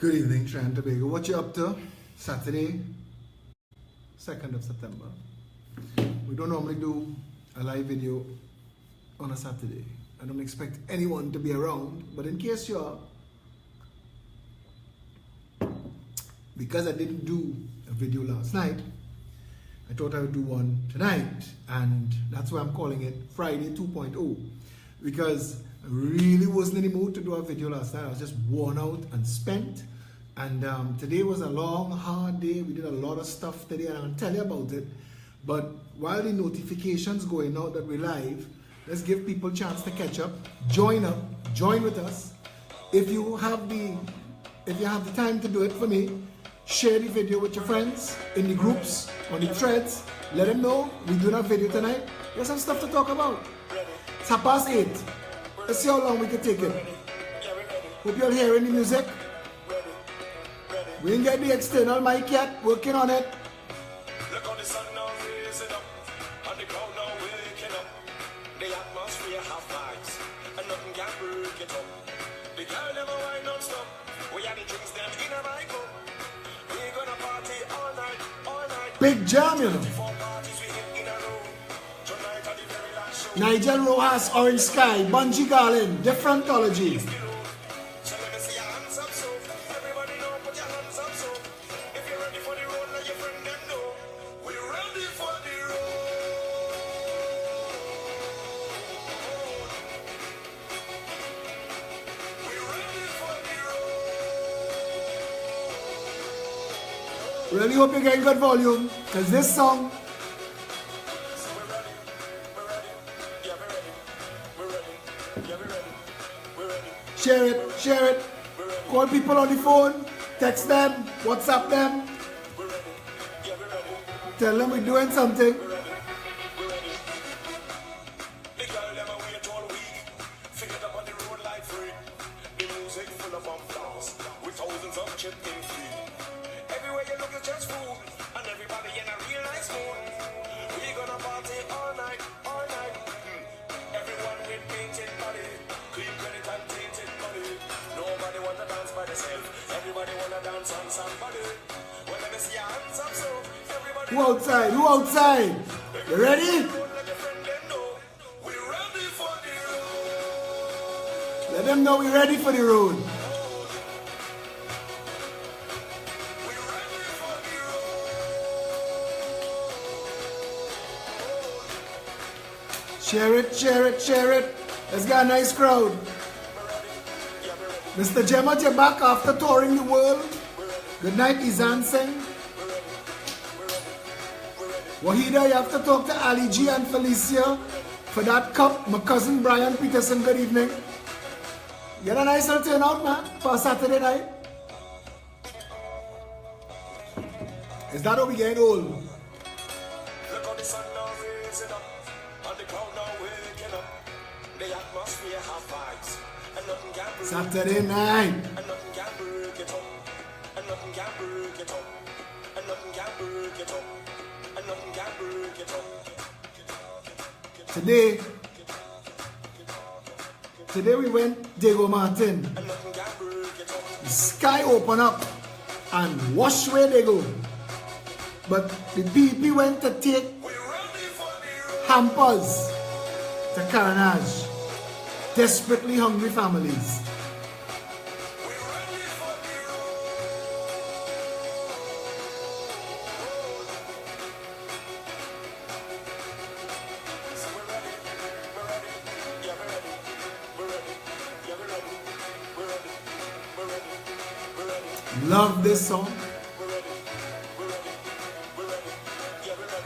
Good evening, Trinidad and Tobago. What you up to? Saturday, 2nd of September. We don't normally do a live video on a Saturday. I don't expect anyone to be around, but in case you are, because I didn't do a video last night, I thought I would do one tonight, and that's why I'm calling it Friday 2.0, because I really wasn't in the mood to do a video last night. I was just worn out and spent. And today was a long, hard day. We did a lot of stuff today, and I'll tell you about it. But while the notifications going out that we're live, let's give people a chance to catch up, join with us. If you have the time to do it for me, share the video with your friends in the groups, on the threads. Let them know we're doing a video tonight. There's some stuff to talk about. It's 8:30. Let's see how long we can take it. Hope you're hearing the music. We didn't get the external mic yet, working on it. Look on the sun now raising up, and the crowd now waking up. The atmosphere have vibes, and nothing can break it up. The girl never wind non-stop. We have the drinks them in a my cup. We're gonna party all night, all night. Big jam, you know. Nigel Rojas, Orange Sky, Bungie Garland, Differentology. Really hope you're getting good volume, because this song, share it, call people on the phone, text them, WhatsApp them, tell them we're doing something. Everywhere you look, it's just food, and everybody in a real nice mood. We're gonna party all night, all night. Everyone with painted body, clean credit and tainted body. Nobody wanna dance by themselves. Everybody wanna dance on somebody. Well, let me see your hands up, so everybody. Who outside? Who outside? You ready? Let them know we're ready for the road. Share it. Let's get a nice crowd. Mr. Gemma, you're back after touring the world. Good night, Izan Singh. Wahida, you have to talk to Ali G and Felicia for that cup. My cousin Brian Peterson, good evening. Get a nice little turnout, man, for Saturday night. Is that how we getting old? Look how the sun now raising up, and the crowd now waking up. The atmosphere have vibes, and nothing can break it up. Saturday night. And nothing can break it up. And nothing can break it up. And nothing can break it up. And nothing can break it up. Today we went Diego Martin. And nothing can break it up. The sky open up and wash where they go. But the PP went to take hampers to Carnage. Desperately hungry families. Love this song.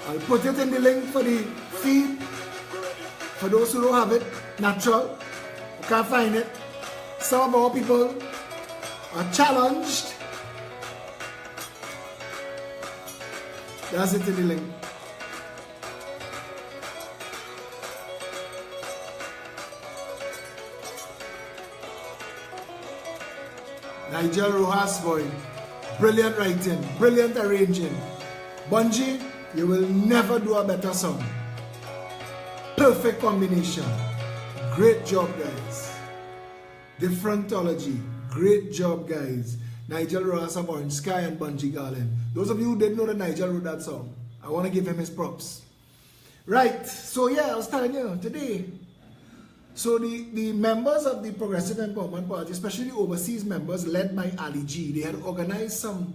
I'll put it in the link for the feed. For those who don't have it, natural, you can't find it. Some of our people are challenged. That's it in the link. Nigel Rojas, boy. Brilliant writing, brilliant arranging. Bungie, you will never do a better song. Perfect combination. Great job, guys. Differentology. Great job, guys. Nigel wrote a song Orange Sky and Bungie Garland. Those of you who didn't know that Nigel wrote that song, I want to give him his props. Right, so yeah, I was telling you today. So the members of the Progressive Empowerment Party, especially the overseas members led by Ali G, they had organized some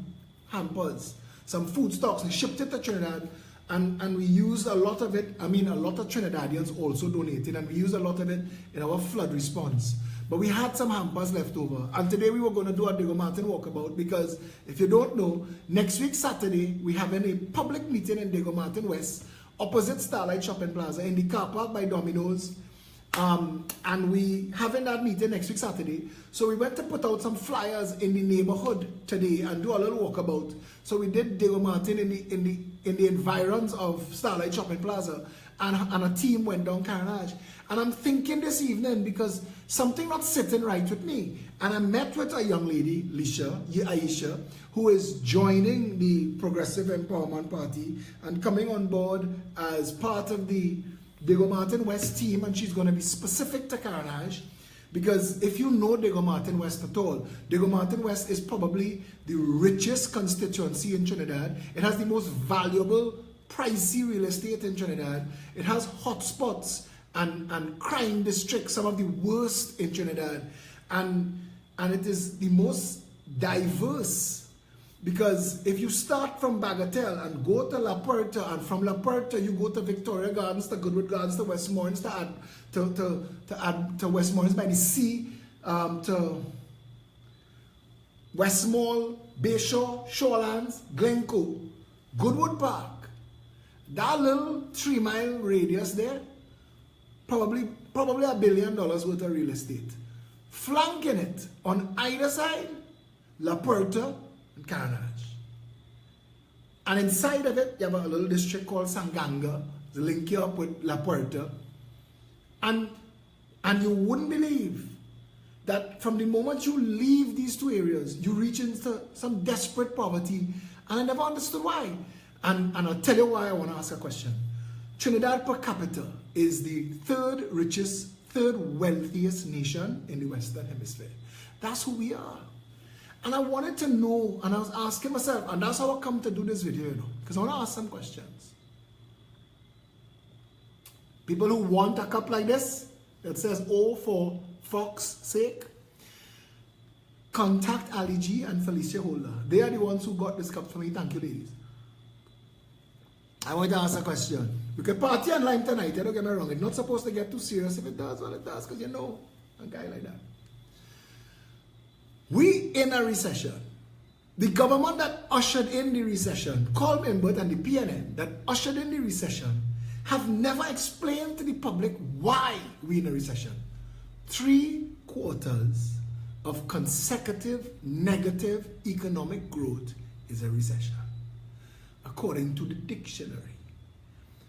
hampers, some food stocks, and shipped it to Trinidad, and we used a lot of it. I mean, a lot of Trinidadians also donated, and we used a lot of it in our flood response. But we had some hampers left over, and today we were going to do a Diego Martin walkabout, because if you don't know, next week Saturday we having a public meeting in Diego Martin West, opposite Starlight Shopping Plaza, in the car park by Domino's. And we having that meeting next week Saturday, so we went to put out some flyers in the neighborhood today and do a little walkabout. So we did Diego Martin in the environs of Starlight Shopping Plaza, and a team went down Carnage. And I'm thinking this evening, because something not sitting right with me, and I met with a young lady, Aisha, who is joining the Progressive Empowerment Party and coming on board as part of the Diego Martin West team, and she's going to be specific to Carnage, because if you know Diego Martin West at all, Diego Martin West is probably the richest constituency in Trinidad. It has the most valuable, pricey real estate in Trinidad. It has hotspots and crime districts, some of the worst in Trinidad, and it is the most diverse. Because if you start from Bagatelle and go to La Puerta, and from La Puerta you go to Victoria Gardens, to Goodwood Gardens, to Westmoreland, to Westmoreland by the sea, to Westmall, Bayshore, Shorelands, Glencoe, Goodwood Park, that little 3-mile radius there, probably $1 billion worth of real estate. Flanking it on either side, La Puerta and Carnage. And inside of it, you have a little district called Sanganga, to link you up with La Puerta. And you wouldn't believe that from the moment you leave these two areas, you reach into some desperate poverty, and I never understood why. And I'll tell you why. I want to ask a question. Trinidad per capita is the third wealthiest nation in the Western Hemisphere. That's who we are. And I wanted to know, and I was asking myself, and that's how I come to do this video, you know, because I want to ask some questions. People who want a cup like this, that says, "Oh, for Fox's sake," contact Ali G and Felicia Holder. They are the ones who got this cup for me. Thank you, ladies. I want to ask a question. We can party online tonight, don't get me wrong. It's not supposed to get too serious. If it does, well, it does, because you know, a guy like that. We in a recession. The government that ushered in the recession, Colm Imbert and the PNN that ushered in the recession, have never explained to the public why we're in a recession. 3 quarters of consecutive negative economic growth is a recession, according to the dictionary.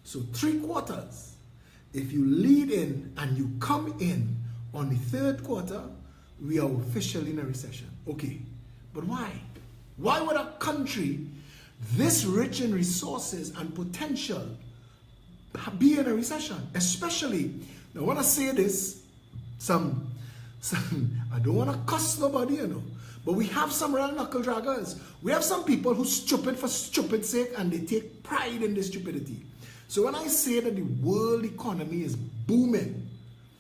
So 3 quarters. If you lead in and you come in on the 3rd quarter, we are officially in a recession. Okay, but why? Why would a country this rich in resources and potential be in a recession? Especially, now when I say this, I don't want to cuss nobody, you know, but we have some real knuckle draggers. We have some people who stupid for stupid's sake, and they take pride in their stupidity. So when I say that the world economy is booming,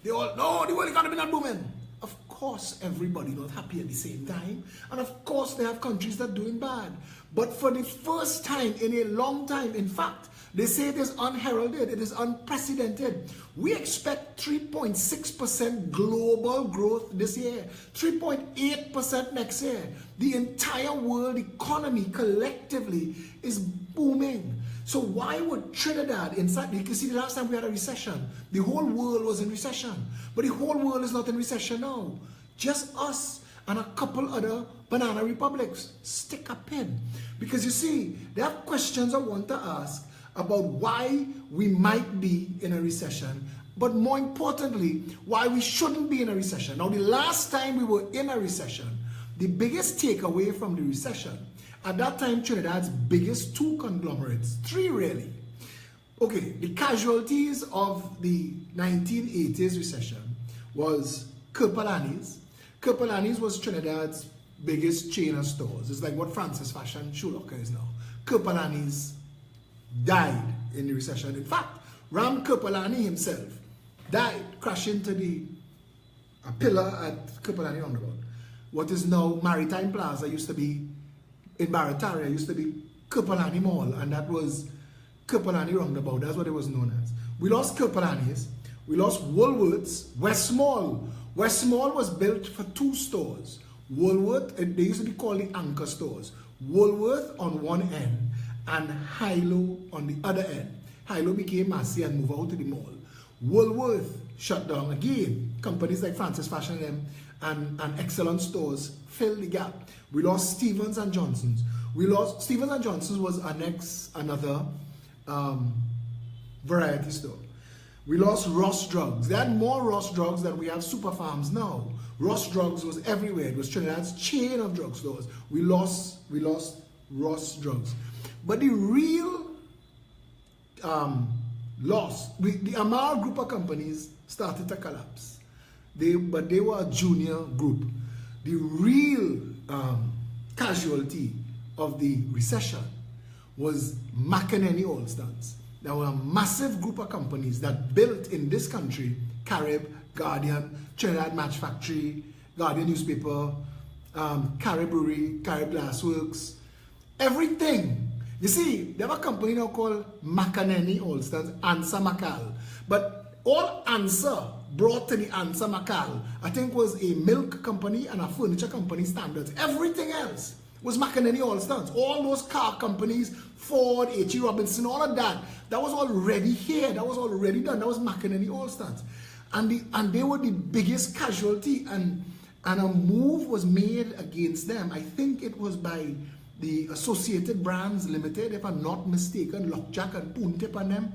they all, no, the world economy not booming. Of course, everybody not happy at the same time. And of course, they have countries that are doing bad. But for the first time in a long time, in fact, they say it is unheralded, it is unprecedented. We expect 3.6% global growth this year, 3.8% next year. The entire world economy collectively is booming. So why would Trinidad, inside, you can see the last time we had a recession, the whole world was in recession. But the whole world is not in recession now. Just us and a couple other banana republics. Stick a pin. Because you see, there are questions I want to ask about why we might be in a recession, but more importantly, why we shouldn't be in a recession. Now, the last time we were in a recession, the biggest takeaway from the recession, at that time, Trinidad's biggest 2 conglomerates, 3 really. Okay, the casualties of the 1980s recession was Kirpalanis. Kirpalanis was Trinidad's biggest chain of stores. It's like what Francis Fashion Shoe Locker is now. Kirpalani's died in the recession. In fact, Ram Kirpalani himself died, crashed into a pillar at Kirpalani Roundabout. What is now Maritime Plaza used to be, in Barataria, used to be Kirpalani Mall, and that was Kirpalani Roundabout. That's what it was known as. We lost Kirpalani's, we lost Woolworths, West Mall. West Mall was built for 2 stores. Woolworth, they used to be called the anchor stores. Woolworth on one end and Hilo on the other end. Hilo became Massey and moved out to the mall. Woolworth shut down again. Companies like Francis Fashion and Excellent Stores filled the gap. We lost Stevens and Johnson's. Stevens and Johnson's was another variety store. We lost Ross Drugs. They had more Ross Drugs than we have Super Farms now. Ross Drugs was everywhere. It was Trinidad's chain of drugstores. We lost Ross Drugs. But the real loss, the Amar group of companies started to collapse. But they were a junior group. The real casualty of the recession was McEnany Allstans. There were a massive group of companies that built in this country: Carib, Guardian, Trinidad Match Factory, Guardian newspaper, Carib Brewery, Carib Glassworks, everything. You see, they have a company now called McEnany Allstans, Ansa Macal. But all Ansa brought to the Ansa Macal, I think, was a milk company and a furniture company standards. Everything else was McEnany Allstans. All those car companies, Ford, H.E. Robinson, all of that, that was already here. That was already done. That was McEnany Allstans. And they were the biggest casualty, and a move was made against them. I think it was by the Associated Brands Limited, if I'm not mistaken, Lockjack and Poontip and them,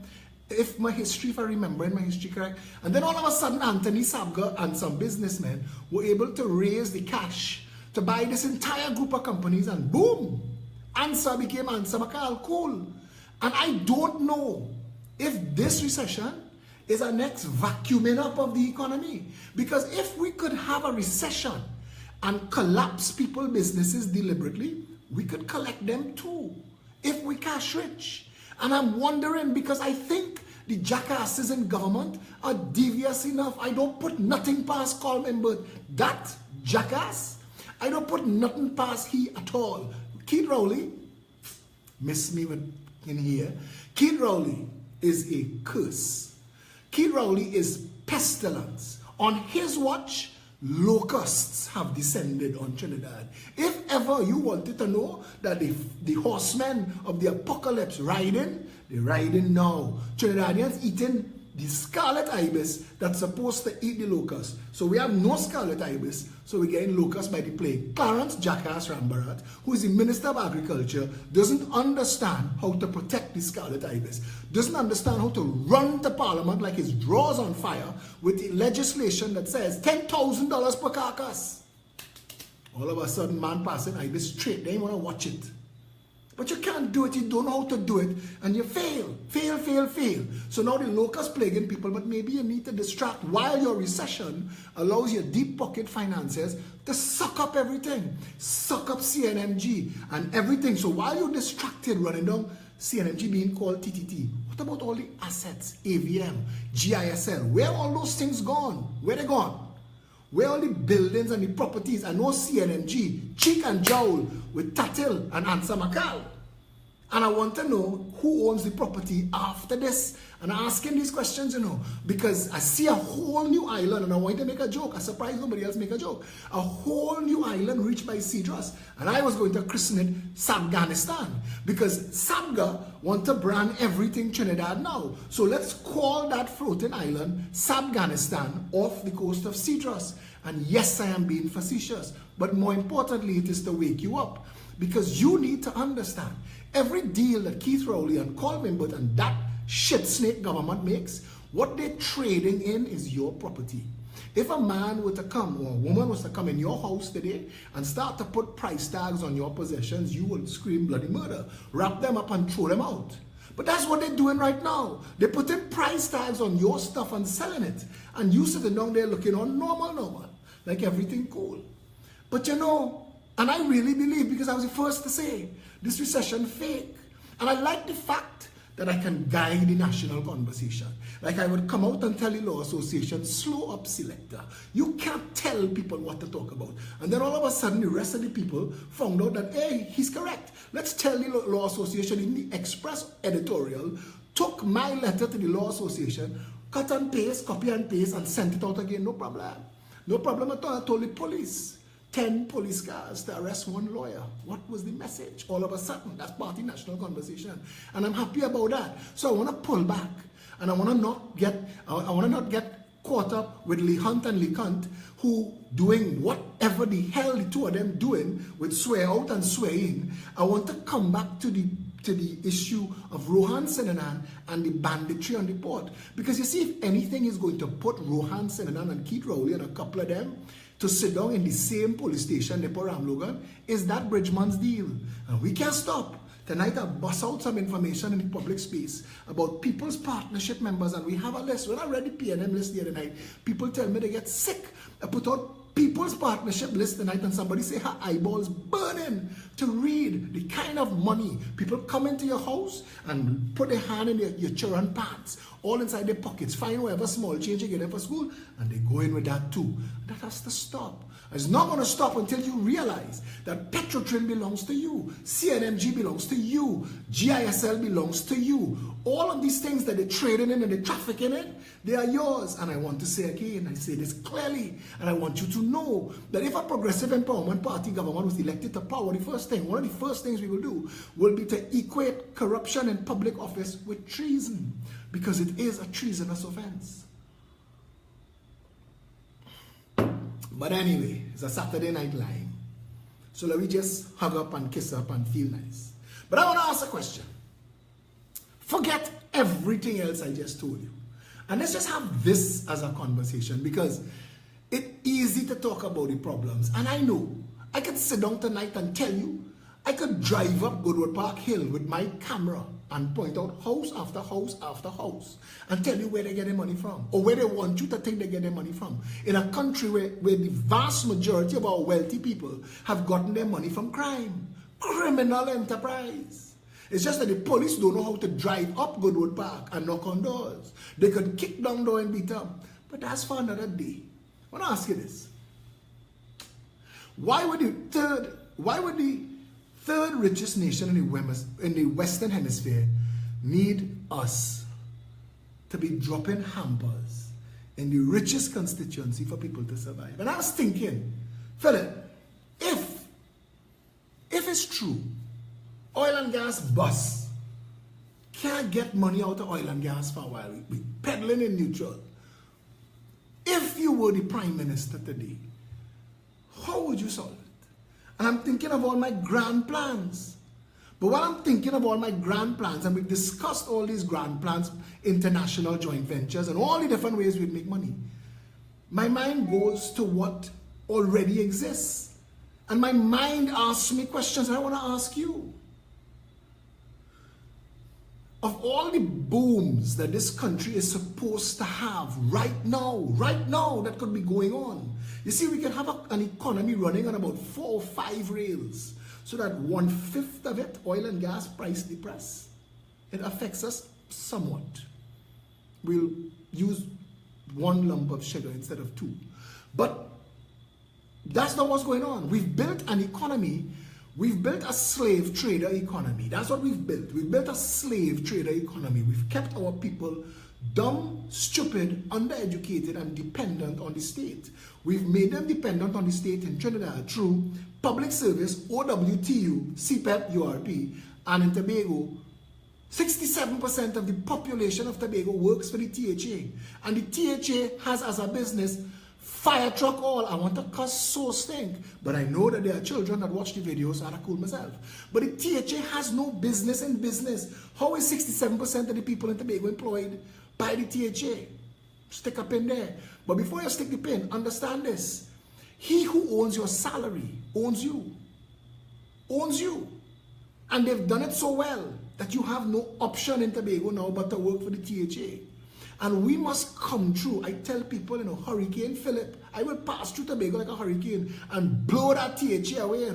if I remember my history correct. And then all of a sudden, Anthony Sabga and some businessmen were able to raise the cash to buy this entire group of companies, and boom, Ansa became Ansa Macal. Cool. And I don't know if this recession is a next vacuuming up of the economy. Because if we could have a recession and collapse people's businesses deliberately, we could collect them too, if we cash rich. And I'm wondering, because I think the jackasses in government are devious enough. I don't put nothing past Colin, but that jackass, I don't put nothing past he at all. Keith Rowley, miss me in here. Keith Rowley is a curse. Keith Rowley is pestilence. On his watch, locusts have descended on Trinidad. If ever you wanted to know that the horsemen of the apocalypse riding, they're riding now. Trinidadians eating the scarlet ibis that's supposed to eat the locusts. So we have no scarlet ibis, so we're getting locusts by the plague. Clarence Jackass Rambarat, who is the Minister of Agriculture, doesn't understand how to protect the scarlet ibis, doesn't understand how to run to Parliament like his drawers on fire with the legislation that says $10,000 per carcass. All of a sudden, man passing ibis straight, they want to watch it. But you can't do it, you don't know how to do it, and you fail. So now the locust plaguing people, but maybe you need to distract while your recession allows your deep pocket finances to suck up everything. Suck up CNMG and everything. So while you're distracted running down CNMG being called TTT, what about all the assets, AVM, GISL? Where are all those things gone? Where they gone? Where all the buildings and the properties and no CNMG, cheek and jowl with Tatil and Ansa Macal? And I want to know who owns the property after this. And I'm asking these questions, you know, because I see a whole new island, and I want to make a joke. I'm surprised nobody else make a joke. A whole new island reached by Cedros. And I was going to christen it Sabganistan, because Sabga want to brand everything Trinidad now. So let's call that floating island Sabganistan off the coast of Cedros. And yes, I am being facetious, but more importantly, it is to wake you up, because you need to understand every deal that Keith Rowley and Colin Burt and that shit snake government makes, what they're trading in is your property. If a man were to come, or a woman was to come in your house today and start to put price tags on your possessions, you will scream bloody murder, wrap them up and throw them out. But that's what they're doing right now. They're putting price tags on your stuff and selling it. And you sitting down there looking all normal, like everything cool. But you know, And I really believe, because I was the first to say, this recession fake. And I like the fact that I can guide the national conversation. Like I would come out and tell the Law Association, slow up, selector. You can't tell people what to talk about. And then all of a sudden, the rest of the people found out that, hey, he's correct. Let's tell the Law Association in the Express editorial, took my letter to the Law Association, cut and paste, copy and paste, and sent it out again, no problem. No problem at all. I told the police. 10 police cars to arrest one lawyer. What was the message? All of a sudden, that's part of the national conversation. And I'm happy about that. So I want to pull back. And I want to not get caught up with Lee Hunt and Lee Cunt, who doing whatever the hell the two of them doing with swear out and swear in. I want to come back to the issue of Rohan Sinanan and the banditry on the port. Because you see, if anything is going to put Rohan Sinanan and Keith Rowley and a couple of them to sit down in the same police station, Nipper Ramlogan, is that Bridgman's deal. And we can't stop. Tonight I bust out some information in the public space about People's Partnership members, and we have a list. When I read the PNM list the other night, people tell me they get sick. I put out People's Partnership list tonight, and somebody say her eyeballs burning to read the kind of money people come into your house and put their hand in your children's pants, all inside their pockets, find whatever small change you get them for school, and they go in with that too. That has to stop. It's not going to stop until you realize that Petrotrin belongs to you, CNMG belongs to you, GISL belongs to you. All of these things that they're trading in and they're trafficking in, they are yours. And I want to say again, I say this clearly, and I want you to know that if a Progressive Empowerment Party government was elected to power, one of the first things we will do will be to equate corruption in public office with treason, because it is a treasonous offense. But anyway, it's a Saturday night line. So let me just hug up and kiss up and feel nice. But I want to ask a question. Forget everything else I just told you. And let's just have this as a conversation, because it's easy to talk about the problems. And I know, I could sit down tonight and tell you, I could drive up Goodwood Park Hill with my camera and point out house after house after house and tell you where they get their money from, or where they want you to think they get their money from. In a country where the vast majority of our wealthy people have gotten their money from crime, criminal enterprise. It's just that the police don't know how to drive up Goodwood Park and knock on doors. They could kick down door and beat up. But that's for another day. I want to ask you this. Why would the third richest nation in the Western Hemisphere need us to be dropping hampers in the richest constituency for people to survive? And I was thinking, Philip, if it's true, oil and gas bust, can't get money out of oil and gas for a while, we peddling in neutral. If you were the Prime Minister today, how would you solve it? And I'm thinking of all my grand plans. But while I'm thinking of all my grand plans, and we've discussed all these grand plans, international joint ventures, and all the different ways we'd make money, my mind goes to what already exists. And my mind asks me questions, and I want to ask you. Of all the booms that this country is supposed to have right now that could be going on, you see, we can have an economy running on about 4 or 5 rails, so that 1/5 of it, oil and gas price depressed. It affects us somewhat. We'll use 1 lump of sugar instead of 2. But that's not what's going on. We've built an economy. We've built a slave trader economy. That's what we've built. We've built a slave trader economy. We've kept our people dumb, stupid, undereducated, and dependent on the state. We've made them dependent on the state in Trinidad through public service, OWTU, CPEP, URP, and in Tobago, 67% of the population of Tobago works for the THA. And the THA has as a business, fire truck all. I want to cuss so stink, but I know that there are children that watch the videos, so I have to cool myself. But the THA has no business in business. How is 67% of the people in Tobago employed by the THA? Stick a pin there. But before you stick the pin, understand this. He who owns your salary owns you. Owns you. And they've done it so well that you have no option in Tobago now but to work for the THA. And we must come through. I tell people, Hurricane Philip, I will pass through Tobago like a hurricane and blow that THA away,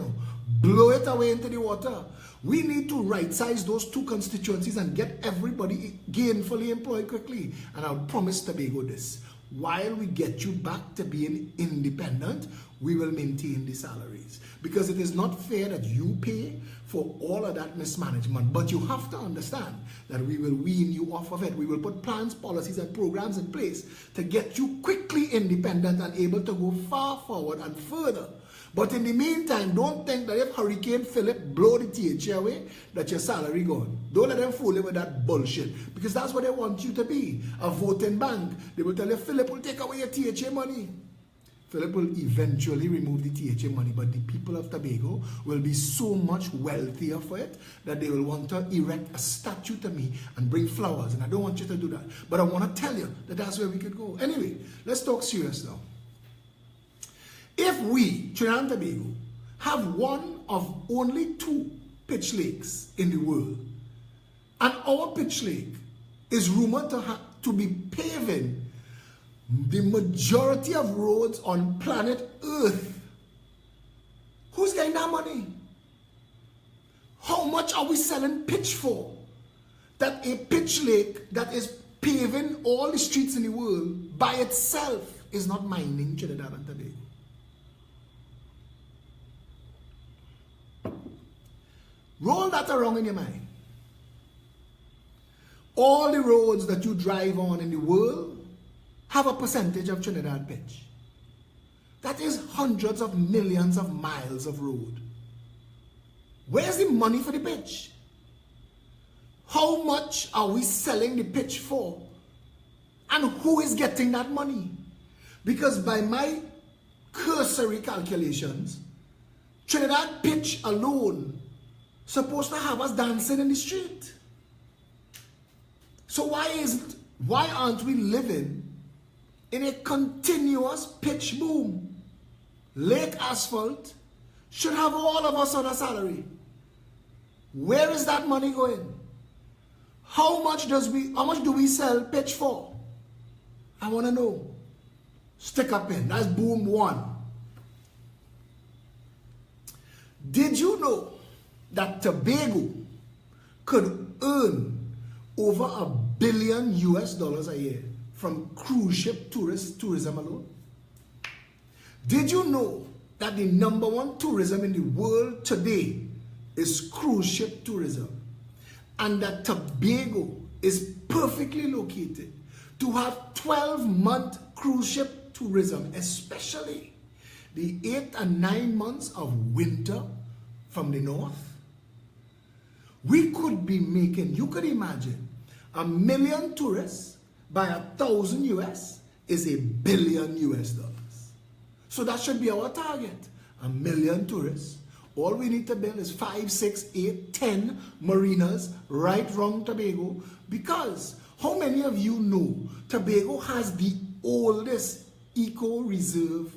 blow it away into the water. We need to right-size those two constituencies and get everybody gainfully employed quickly. And I'll promise Tobago this. While we get you back to being independent, we will maintain the salaries. Because it is not fair that you pay for all of that mismanagement. But you have to understand that we will wean you off of it. We will put plans, policies, and programs in place to get you quickly independent and able to go far forward and further. But in the meantime, don't think that if Hurricane Philip blow the THA away, that your salary gone. Don't let them fool you with that bullshit. Because that's what they want you to be, a voting bank. They will tell you, Philip will take away your THA money. Philip will eventually remove the THA money, but the people of Tobago will be so much wealthier for it that they will want to erect a statue to me and bring flowers. And I don't want you to do that. But I want to tell you that that's where we could go. Anyway, let's talk serious now. If we, Trinidad and Tobago, have one of only 2 pitch lakes in the world, and our pitch lake is rumored to be paving the majority of roads on planet Earth, who's getting that money? How much are we selling pitch for? That a pitch lake that is paving all the streets in the world by itself is not mining Trinidad and Tobago. Roll that around in your mind. All the roads that you drive on in the world have a percentage of Trinidad pitch. That is hundreds of millions of miles of road. Where's the money for the pitch? How much are we selling the pitch for? And who is getting that money? Because by my cursory calculations, Trinidad pitch alone supposed to have us dancing in the street. So why aren't we living in a continuous pitch boom? Lake Asphalt should have all of us on a salary. Where is that money going? How much do we sell pitch for? I want to know. Stick up in. That's boom 1. Did you know that Tobago could earn over $1 billion a year from cruise ship tourism alone? Did you know that the #1 tourism in the world today is cruise ship tourism? And that Tobago is perfectly located to have 12-month cruise ship tourism, especially the 8 and 9 months of winter from the north. We could be making, you could imagine, 1 million tourists by 1,000 US is $1 billion. So that should be our target. 1 million tourists. All we need to build is 5, 6, 8, 10 marinas right around Tobago. Because how many of you know Tobago has the oldest eco-reserve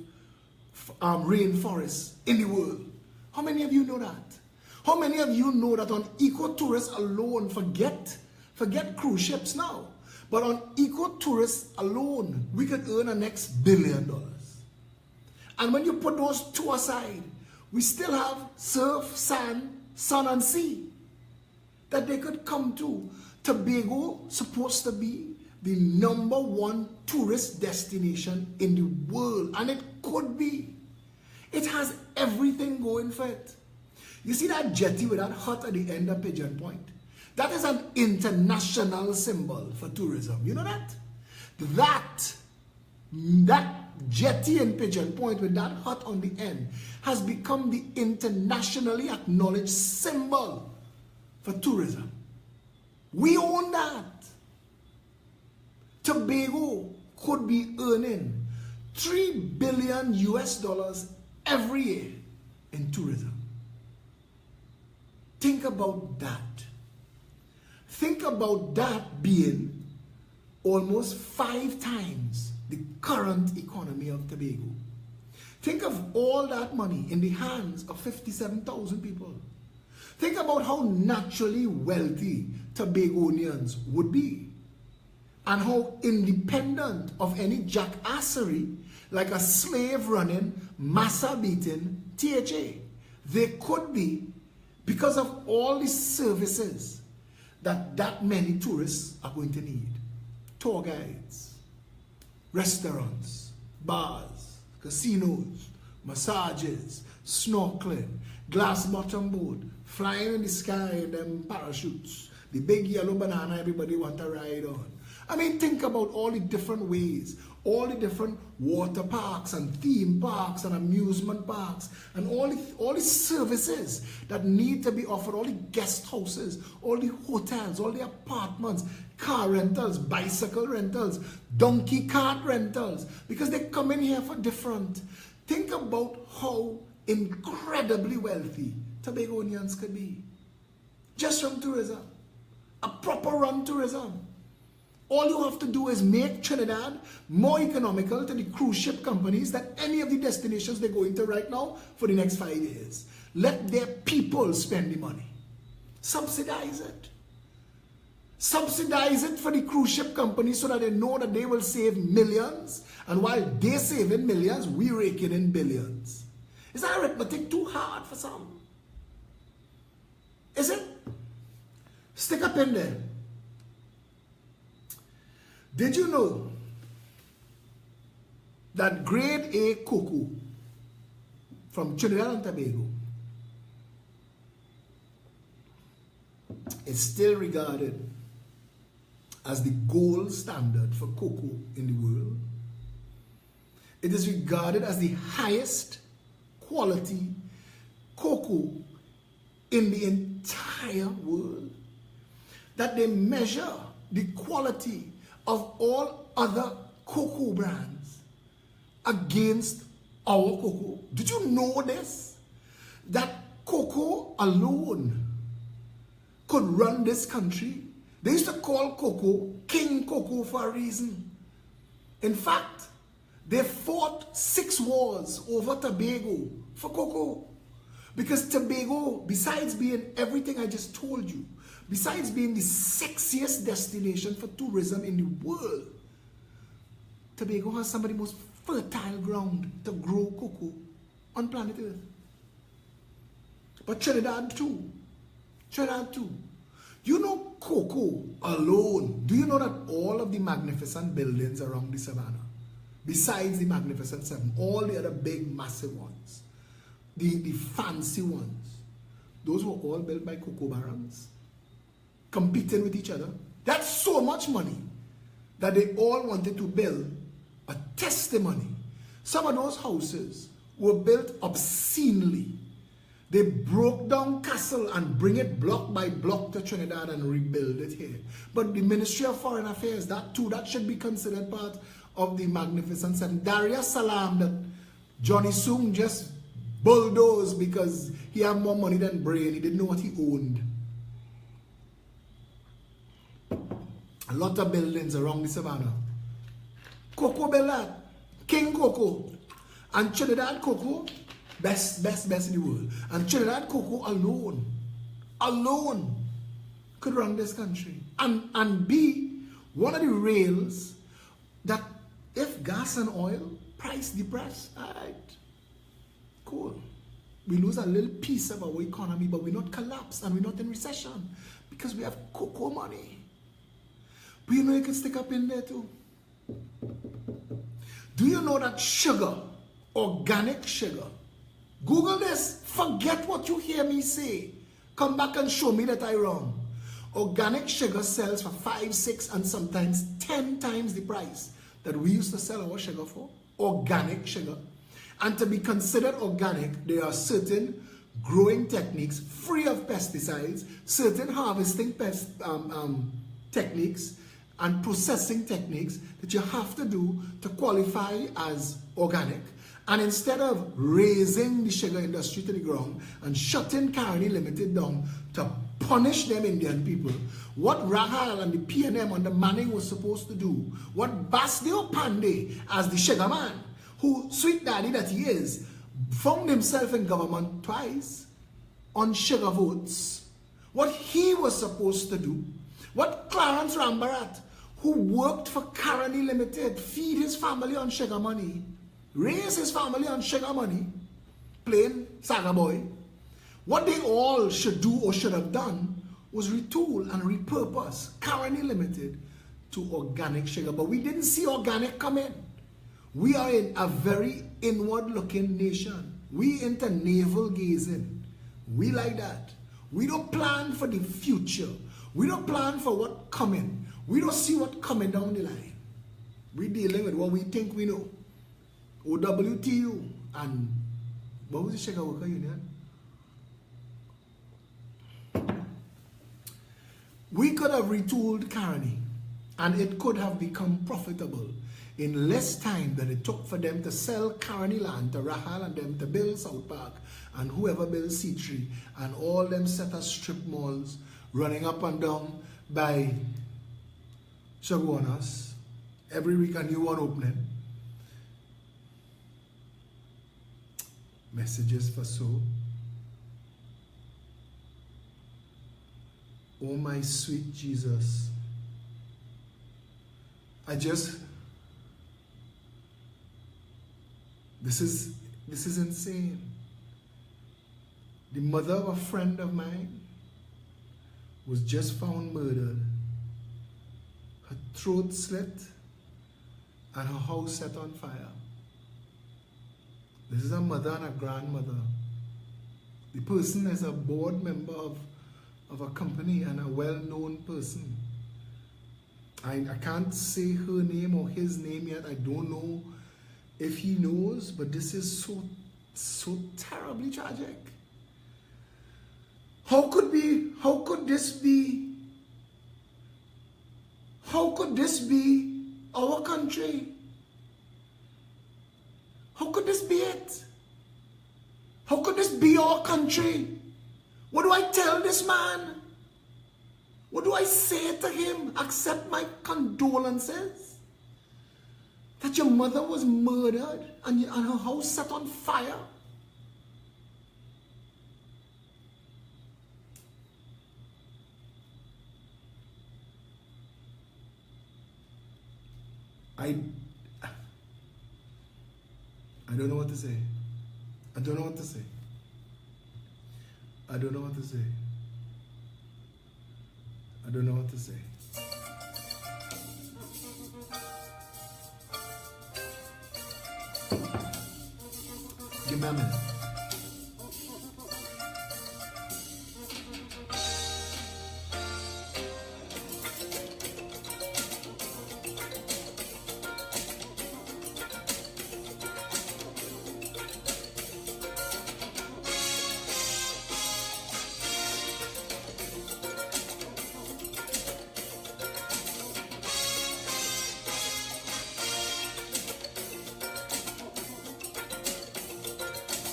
rainforest in the world? How many of you know that? How many of you know that on ecotourism alone, forget cruise ships now, but on ecotourism alone, we could earn the next $1 billion. And when you put those two aside, we still have surf, sand, sun and sea that they could come to. Tobago supposed to be the #1 tourist destination in the world, and it could be. It has everything going for it. You see that jetty with that hut at the end of Pigeon Point? That is an international symbol for tourism. You know that? That jetty in Pigeon Point with that hut on the end has become the internationally acknowledged symbol for tourism. We own that. Tobago could be earning $3 billion every year in tourism. Think about that. Think about that being almost 5 times the current economy of Tobago. Think of all that money in the hands of 57,000 people. Think about how naturally wealthy Tobagonians would be. and how independent of any jackassery, like a slave running, massa beating THA, they could be, because of all the services that many tourists are going to need. Tour guides, restaurants, bars, casinos, massages, snorkeling, glass bottom boat, flying in the sky in them parachutes, the big yellow banana everybody want to ride on. I mean, think about all the different ways, all the different water parks and theme parks and amusement parks and all the services that need to be offered, all the guest houses, all the hotels, all the apartments, car rentals, bicycle rentals, donkey cart rentals, because they come in here for different. Think about how incredibly wealthy Tobagonians could be just from tourism, a proper run tourism. All you have to do is make Trinidad more economical to the cruise ship companies than any of the destinations they're going to right now for the next 5 years. Let their people spend the money. Subsidize it. Subsidize it for the cruise ship companies so that they know that they will save millions. And while they're saving millions, we're raking in billions. Is that arithmetic too hard for some? Is it? Stick up in there. Did you know that grade A cocoa from Trinidad and Tobago is still regarded as the gold standard for cocoa in the world? It is regarded as the highest quality cocoa in the entire world. That they measure the quality of all other cocoa brands against our cocoa. Did you know this? That cocoa alone could run this country. They used to call cocoa King Cocoa for a reason. In fact, they fought 6 wars over Tobago for cocoa. Because Tobago, besides being everything I just told you, besides being the sexiest destination for tourism in the world, Tobago has some of the most fertile ground to grow cocoa on planet Earth. But Trinidad too. Trinidad too. You know cocoa alone. Do you know that all of the magnificent buildings around the savannah, besides the Magnificent Seven, all the other big massive ones, the fancy ones, those were all built by cocoa barons, competing with each other. That's so much money that they all wanted to build a testimony. Some of those houses were built obscenely. They broke down castle and bring it block by block to Trinidad and rebuild it here. But the Ministry of Foreign Affairs, that should be considered part of the Magnificent Seven. Dar es Salaam, that Johnny Sung just bulldozed because he had more money than brain. He didn't know what he owned. A lot of buildings around the savannah. Cocoa Bellat, King Cocoa, and Trinidad Cocoa, best in the world. And Trinidad Cocoa alone could run this country and be one of the rails that if gas and oil price depressed, all right, cool. We lose a little piece of our economy, but we're not collapsed and we're not in recession because we have cocoa money. But you know you can stick up in there too. Do you know that sugar, organic sugar, Google this, forget what you hear me say. Come back and show me that I'm wrong. Organic sugar sells for 5, 6, and sometimes 10 times the price that we used to sell our sugar for. Organic sugar. And to be considered organic, there are certain growing techniques free of pesticides, certain harvesting techniques and processing techniques that you have to do to qualify as organic. And instead of raising the sugar industry to the ground and shutting Caroni Limited down to punish them Indian people, what Rahal and the PNM under Manning was supposed to do, what Basdeo Pandey, as the sugar man, who, sweet daddy that he is, found himself in government twice on sugar votes, what he was supposed to do, what Clarence Rambarat, who worked for Caroni Limited, feed his family on sugar money, raise his family on sugar money, plain saga boy. What they all should do or should have done was retool and repurpose Caroni Limited to organic sugar. But we didn't see organic come in. We are in a very inward-looking nation. We into navel gazing. We like that. We don't plan for the future. We don't plan for what coming. We don't see what coming down the line. We dealing with what we think we know. OWTU and what was the Sugar Worker Union? We could have retooled Caroni and it could have become profitable in less time than it took for them to sell Caroni land to Rahal and them to build South Park and whoever built C3 and all them set of strip malls running up and down by Chaguanas. Every week a new one opening. Messages for so. Oh my sweet Jesus. This is insane. The mother of a friend of mine was just found murdered. Her throat slit and her house set on fire. This is a mother and a grandmother. The person is a board member of a company and a well-known person. I can't say her name or his name yet. I don't know if he knows, but this is so terribly tragic. How could this be our country? How could this be it? How could this be our country? What do I tell this man? What do I say to him? Accept my condolences? That your mother was murdered and her house set on fire? I don't know what to say. I don't know what to say. I don't know what to say. I don't know what to say. Give me a minute.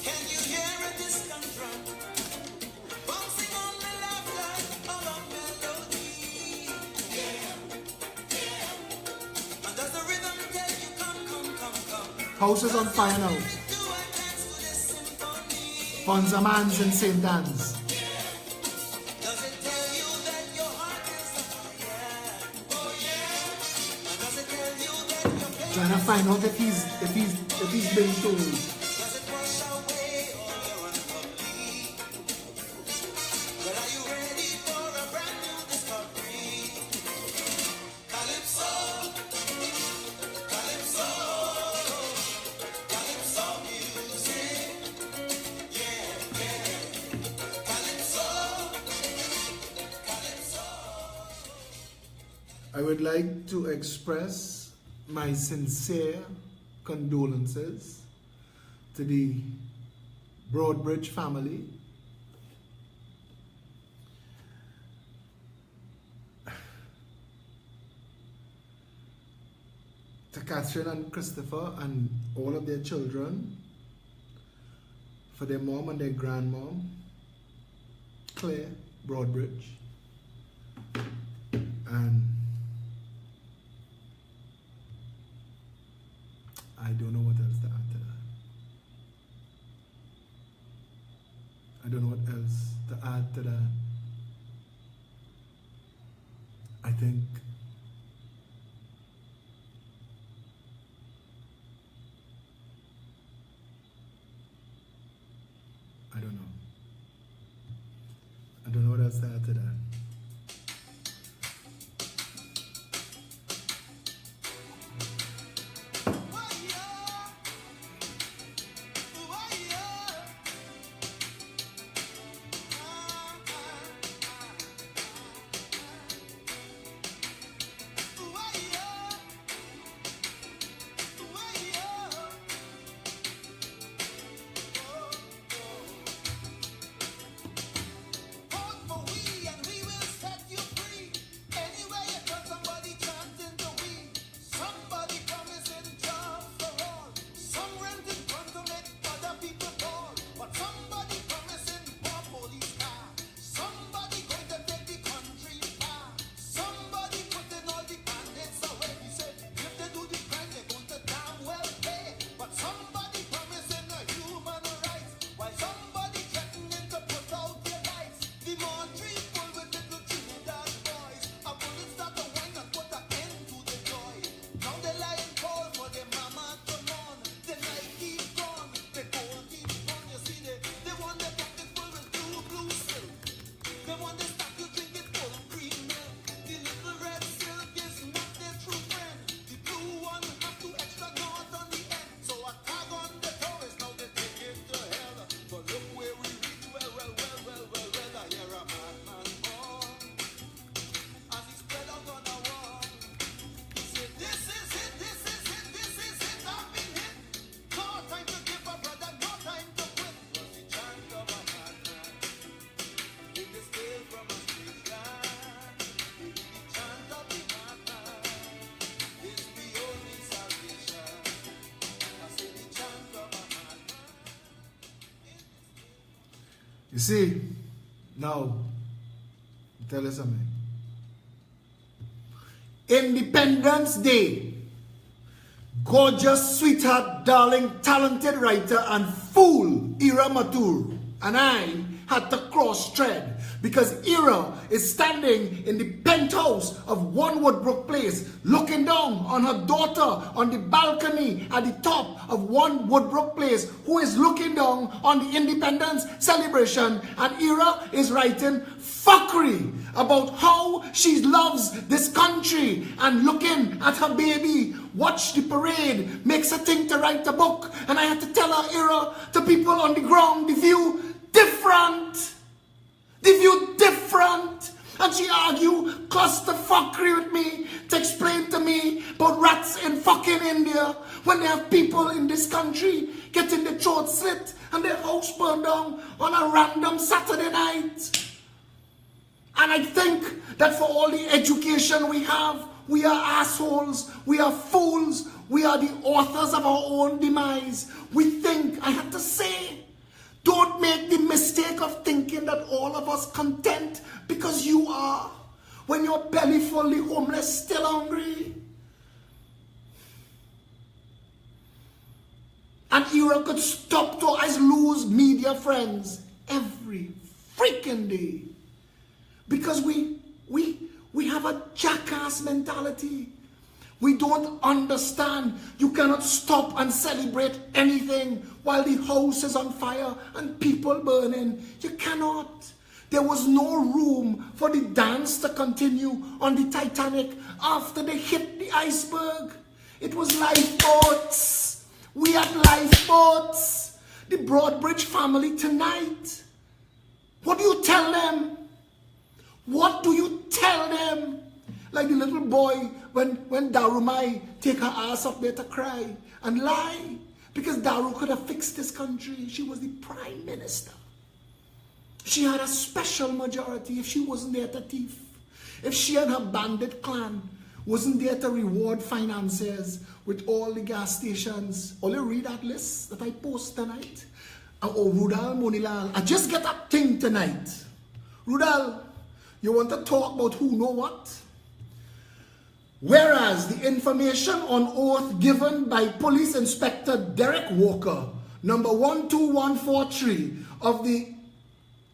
Can you hear a distant drum bouncing on the left line of a melody? Yeah. And does the rhythm tell you come? House is on fire now. Do I dance to this symphony? Fonzamans and St. Anne's. Does it tell you that your heart is on fire? Oh yeah. And does it tell you that your pain Trying to find out if he's been told. does it wash away all your unholy? But are you ready for a brand new discovery? Calypso, calypso, calypso music, yeah, calypso, calypso. I would like to express my sincere condolences to the Broadbridge family. To Catherine and Christopher and all of their children, for their mom and their grandmom, Claire Broadbridge, and I don't know what else to add to that. I don't know what else to add to that. I think got started to that. You see, now, tell us something. Independence Day, gorgeous, sweetheart, darling, talented writer and fool, Ira Matur, and I had to cross-tread because Ira is standing in the penthouse of One Woodbrook Place, looking down on her daughter on the balcony at the top of One Woodbrook Place, who is looking down on the independence celebration, and Ira is writing fuckery about how she loves this country and looking at her baby watch the parade makes her think to write a book. And I had to tell her, Ira, to people on the ground, the view different. The view different. And she argued clusterfuckery with me to explain to me about rats in fucking India when they have people in this country getting their throat slit and their house burned down on a random Saturday night. And I think that for all the education we have, we are assholes, we are fools, we are the authors of our own demise. We think, I have to say, don't make the mistake of thinking that all of us content because you are. When you're belly full, the homeless still hungry. And Ira could stop to us lose media friends every freaking day. Because we have a jackass mentality. We don't understand. You cannot stop and celebrate anything while the house is on fire and people burning. You cannot. There was no room for the dance to continue on the Titanic after they hit the iceberg. It was lifeboats. We had lifeboats. The Broadbridge family tonight. What do you tell them? What do you tell them? Like the little boy when Darumai take her ass up there to cry and lie. Because Daru could have fixed this country. She was the prime minister. She had a special majority if she wasn't there to thief. If she and her bandit clan wasn't there to reward financiers with all the gas stations. Only read that list that I post tonight. Oh, Rudal Monilal. I just get that thing tonight. Rudal, you want to talk about who know what? Whereas the information on oath given by Police Inspector Derek Walker, number 12143 of the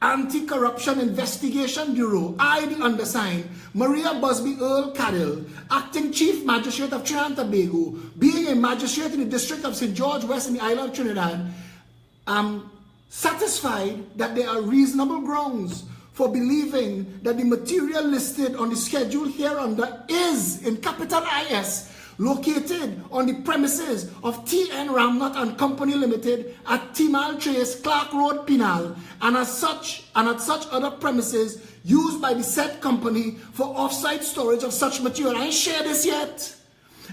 Anti-Corruption Investigation Bureau, I, the undersigned, Maria Busby Earl Caddill, Acting Chief Magistrate of Trinidad and Tobago, being a magistrate in the District of St. George West in the island of Trinidad, am satisfied that there are reasonable grounds for believing that the material listed on the schedule hereunder is, in capital IS, located on the premises of T.N. Ramnot and Company Limited at Timal Trace, Clark Road, Penal, and at such other premises used by the said company for off-site storage of such material. I ain't shared this yet.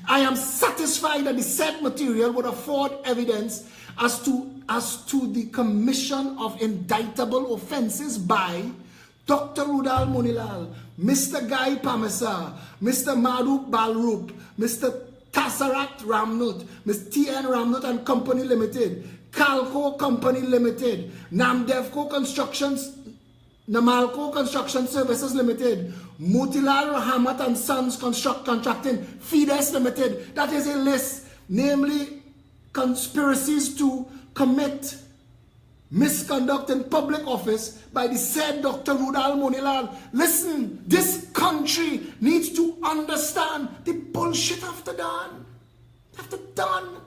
I am satisfied that the said material would afford evidence as to the commission of indictable offenses by Dr. Rudal Munilal, Mr. Guy Pamesa, Mr. Madhu Balrup, Mr. Tassarat Ramnut, Mr. T.N. Ramnut and Company Limited, Calco Company Limited, Namdevco Constructions, Namalco Construction Services Limited, Mutilal Rahmat and Sons Contracting, Fides Limited. That is a list, namely conspiracies to commit misconduct in public office by the said Dr. Rudal Munilal. Listen, this country needs to understand the bullshit after done. After done.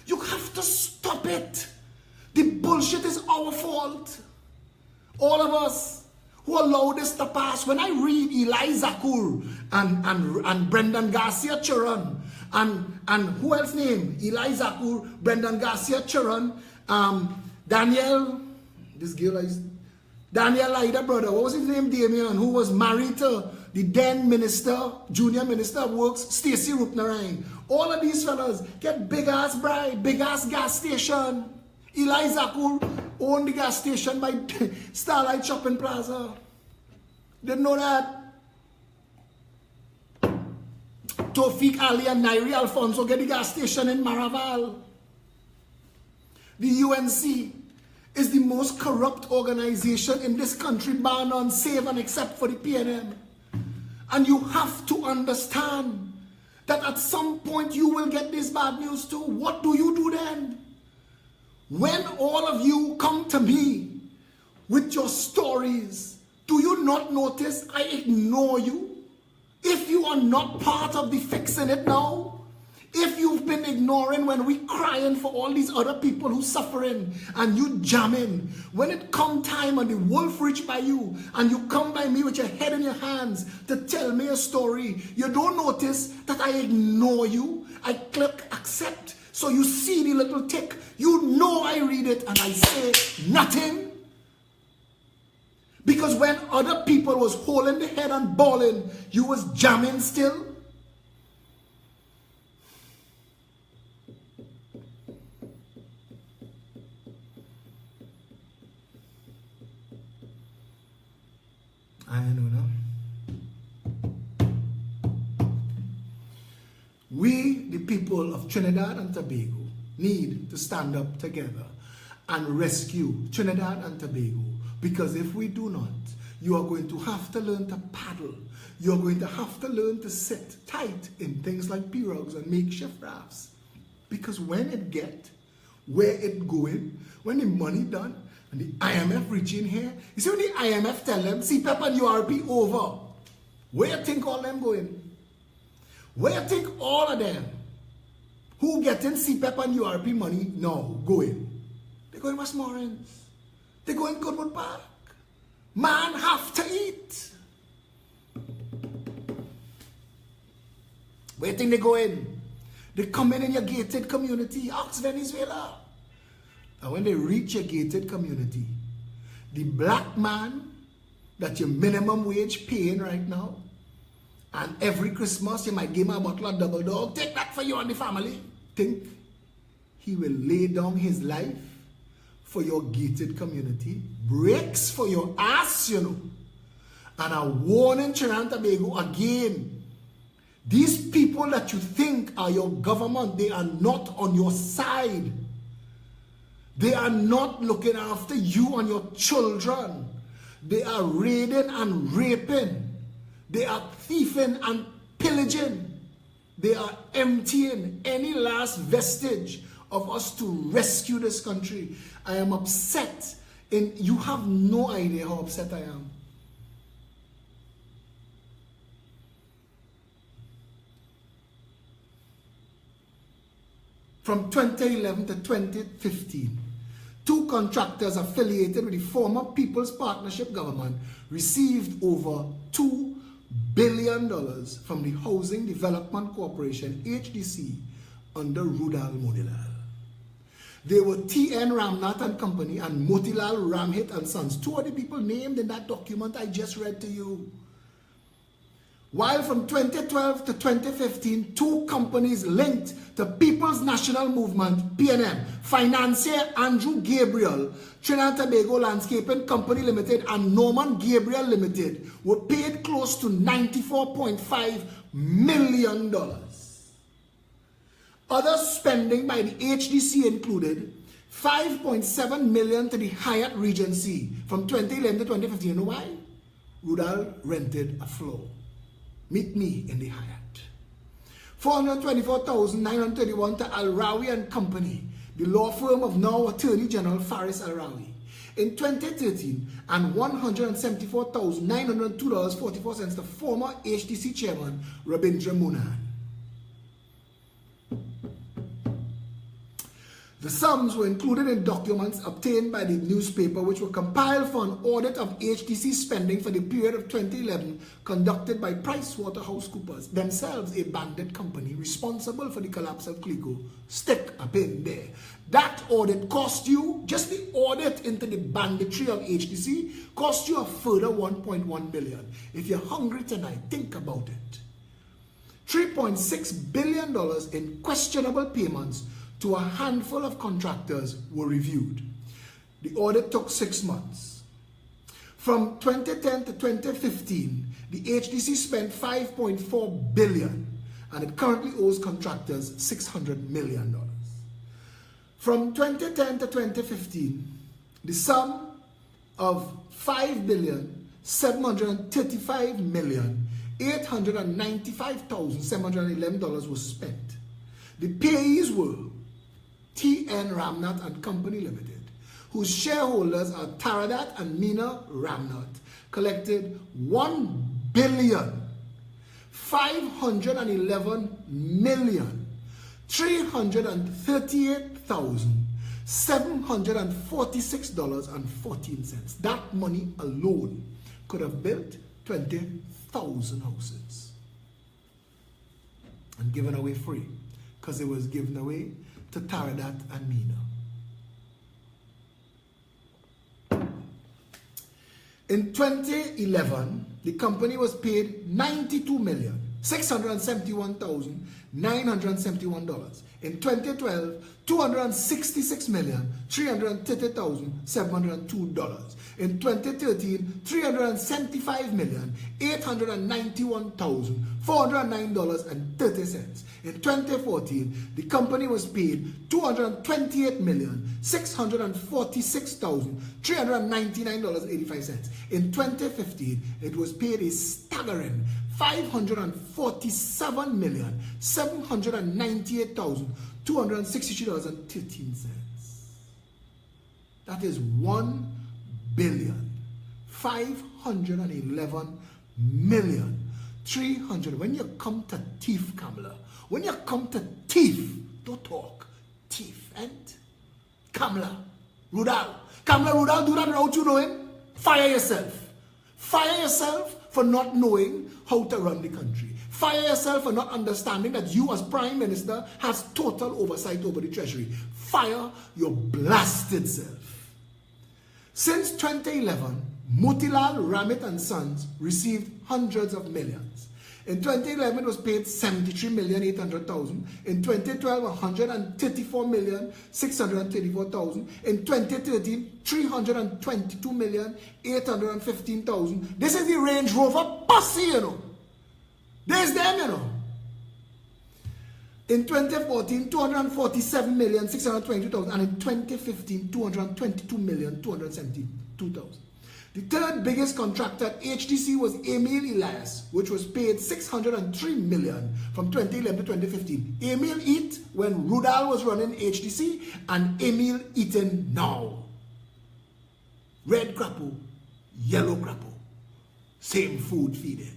You have to stop it. The bullshit is our fault. All of us who allow this to pass. When I read Eli Zakur and Brendan Garcia Churan and who else name? Eli Zakur, Brendan Garcia Churan, Daniel, this girl is Daniel Ida brother, what was his name? Damien, who was married to the then minister, junior minister of works, Stacey Rupnarain. All of these fellas get big ass bride, big ass gas station. Eli Zakur owned the gas station by Starlight Shopping Plaza. Didn't know that. Tawfiq Ali and Nairi Alfonso get the gas station in Maraval. The UNC is the most corrupt organization in this country, bar none, save and except for the PNM. And you have to understand that at some point you will get this bad news too. What do you do then? When all of you come to me with your stories, do you not notice I ignore you? If you are not part of the fixing it now, if you've been ignoring when we crying for all these other people who suffering and you jamming, when it come time and the wolf reach by you and you come by me with your head in your hands to tell me a story, you don't notice that I ignore you. I click accept. So you see the little tick. You know I read it and I say nothing. Because when other people was holding the head and bawling, you was jamming still. I don't know. We, the people of Trinidad and Tobago, need to stand up together and rescue Trinidad and Tobago. Because if we do not, you are going to have to learn to paddle. You are going to have to learn to sit tight in things like pirogues and makeshift rafts. Because when it get where it going, when the money done, and the IMF reaching here, you see when the IMF tell them, CPEP and URP over, where you think all them going? Where you think all of them who getting CPEP and URP money now going? They're going Westmoreland. They're going Goodwood Park. Man have to eat. Where you think they going? They come in your gated community, ask Venezuela. And when they reach your gated community, the black man that your minimum wage paying right now, and every Christmas you might give him a bottle of double dog, take that for you and the family. Think he will lay down his life for your gated community, breaks for your ass, you know. And I warn in Trinidad and Tobago again, these people that you think are your government, they are not on your side. They are not looking after you and your children. They are raiding and raping. They are thieving and pillaging. They are emptying any last vestige of us to rescue this country. I am upset. And you have no idea how upset I am. From 2011 to 2015, 2 contractors affiliated with the former People's Partnership government received over $2 billion from the Housing Development Corporation, HDC, under Rudal Motilal. They were T.N. Ramnath and Company and Motilal Ramhit and Sons. 2 of the people named in that document I just read to you. While from 2012 to 2015, 2 companies linked to People's National Movement, PNM, financier Andrew Gabriel, Trinidad and Tobago Landscaping Company Limited, and Norman Gabriel Limited were paid close to $94.5 million. Other spending by the HDC included $5.7 million to the Hyatt Regency from 2011 to 2015. You know why? Rudal rented a floor. Meet me in the Hyatt. $424,931 to Al-Rawi and Company, the law firm of now Attorney General Faris Al-Rawi, in 2013, and $174,902.44 to former HDC chairman Rabindra Monan. The sums were included in documents obtained by the newspaper, which were compiled for an audit of HDC spending for the period of 2011 conducted by PricewaterhouseCoopers, themselves a bandit company responsible for the collapse of Clico. Stick a pin there. That audit cost you, just the audit into the banditry of HDC, cost you a further $1.1 billion. If you're hungry tonight, think about it. $3.6 billion in questionable payments to a handful of contractors were reviewed. The audit took 6 months. From 2010 to 2015, the HDC spent $5.4 billion, and it currently owes contractors $600 million. From 2010 to 2015, the sum of $5,735,895,711 was spent. The payees were T.N. Ramnath and Company Limited, whose shareholders are Taradat and Meena Ramnath, collected $1,511,338,746.14. That money alone could have built 20,000 houses and given away free, because it was given away to Taradat and Meena. In 2011, the company was paid $92,671,971. In 2012, $266,330,702. In 2013, $375,891,409.30. In 2014, the company was paid $228,646,399.85. In 2015, it was paid a staggering $547,798,263.13. That is $1,511,300,000. When you come to thief, Kamala, when you come to thief, don't talk. Thief, and Kamala, Rudal. Kamala, Rudal, do that without you knowing. Fire yourself. Fire yourself for not knowing how to run the country. Fire yourself for not understanding that you as Prime Minister has total oversight over the Treasury. Fire your blasted self. Since 2011, Motilal Ramhit and Sons received hundreds of millions. In 2011, it was paid $73,800,000. In 2012, $134,634,000. In 2013, $322,815,000. This is the Range Rover posse, you know. There's them, you know. In 2014, $247,622,000. And in 2015, $222,272,000. The third biggest contractor at HDC was Emil Elias, which was paid $603 million from 2011 to 2015. Emil eat when Rudal was running HDC, and Emil eating now. Red crapple, yellow crapple, same food feeding.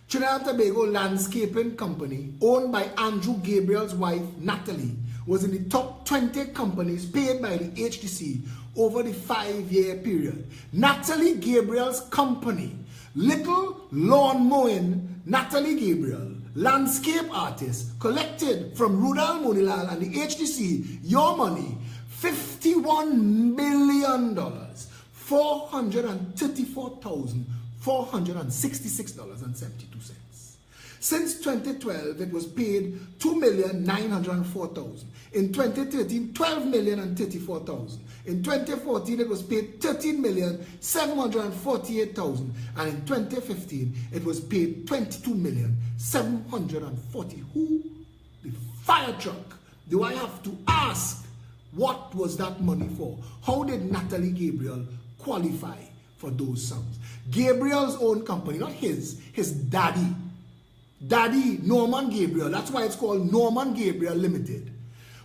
Trinidad and Tobago Landscaping Company, owned by Andrew Gabriel's wife, Natalie, was in the top 20 companies paid by the HDC over the 5-year period. Natalie Gabriel's company, Little Lawn Mowing, Natalie Gabriel, landscape artist, collected from Rudal Monilal and the HDC, your money, $51 million, $434,466.72. Since 2012, it was paid $2,904,000. In 2013, $12,034,000. In 2014, it was paid $13,748,000. And in 2015, it was paid $22,740,000. Who? The fire truck. Do I have to ask, what was that money for? How did Natalie Gabriel qualify for those sums? Gabriel's own company, not his daddy. Daddy, Norman Gabriel, that's why it's called Norman Gabriel Limited,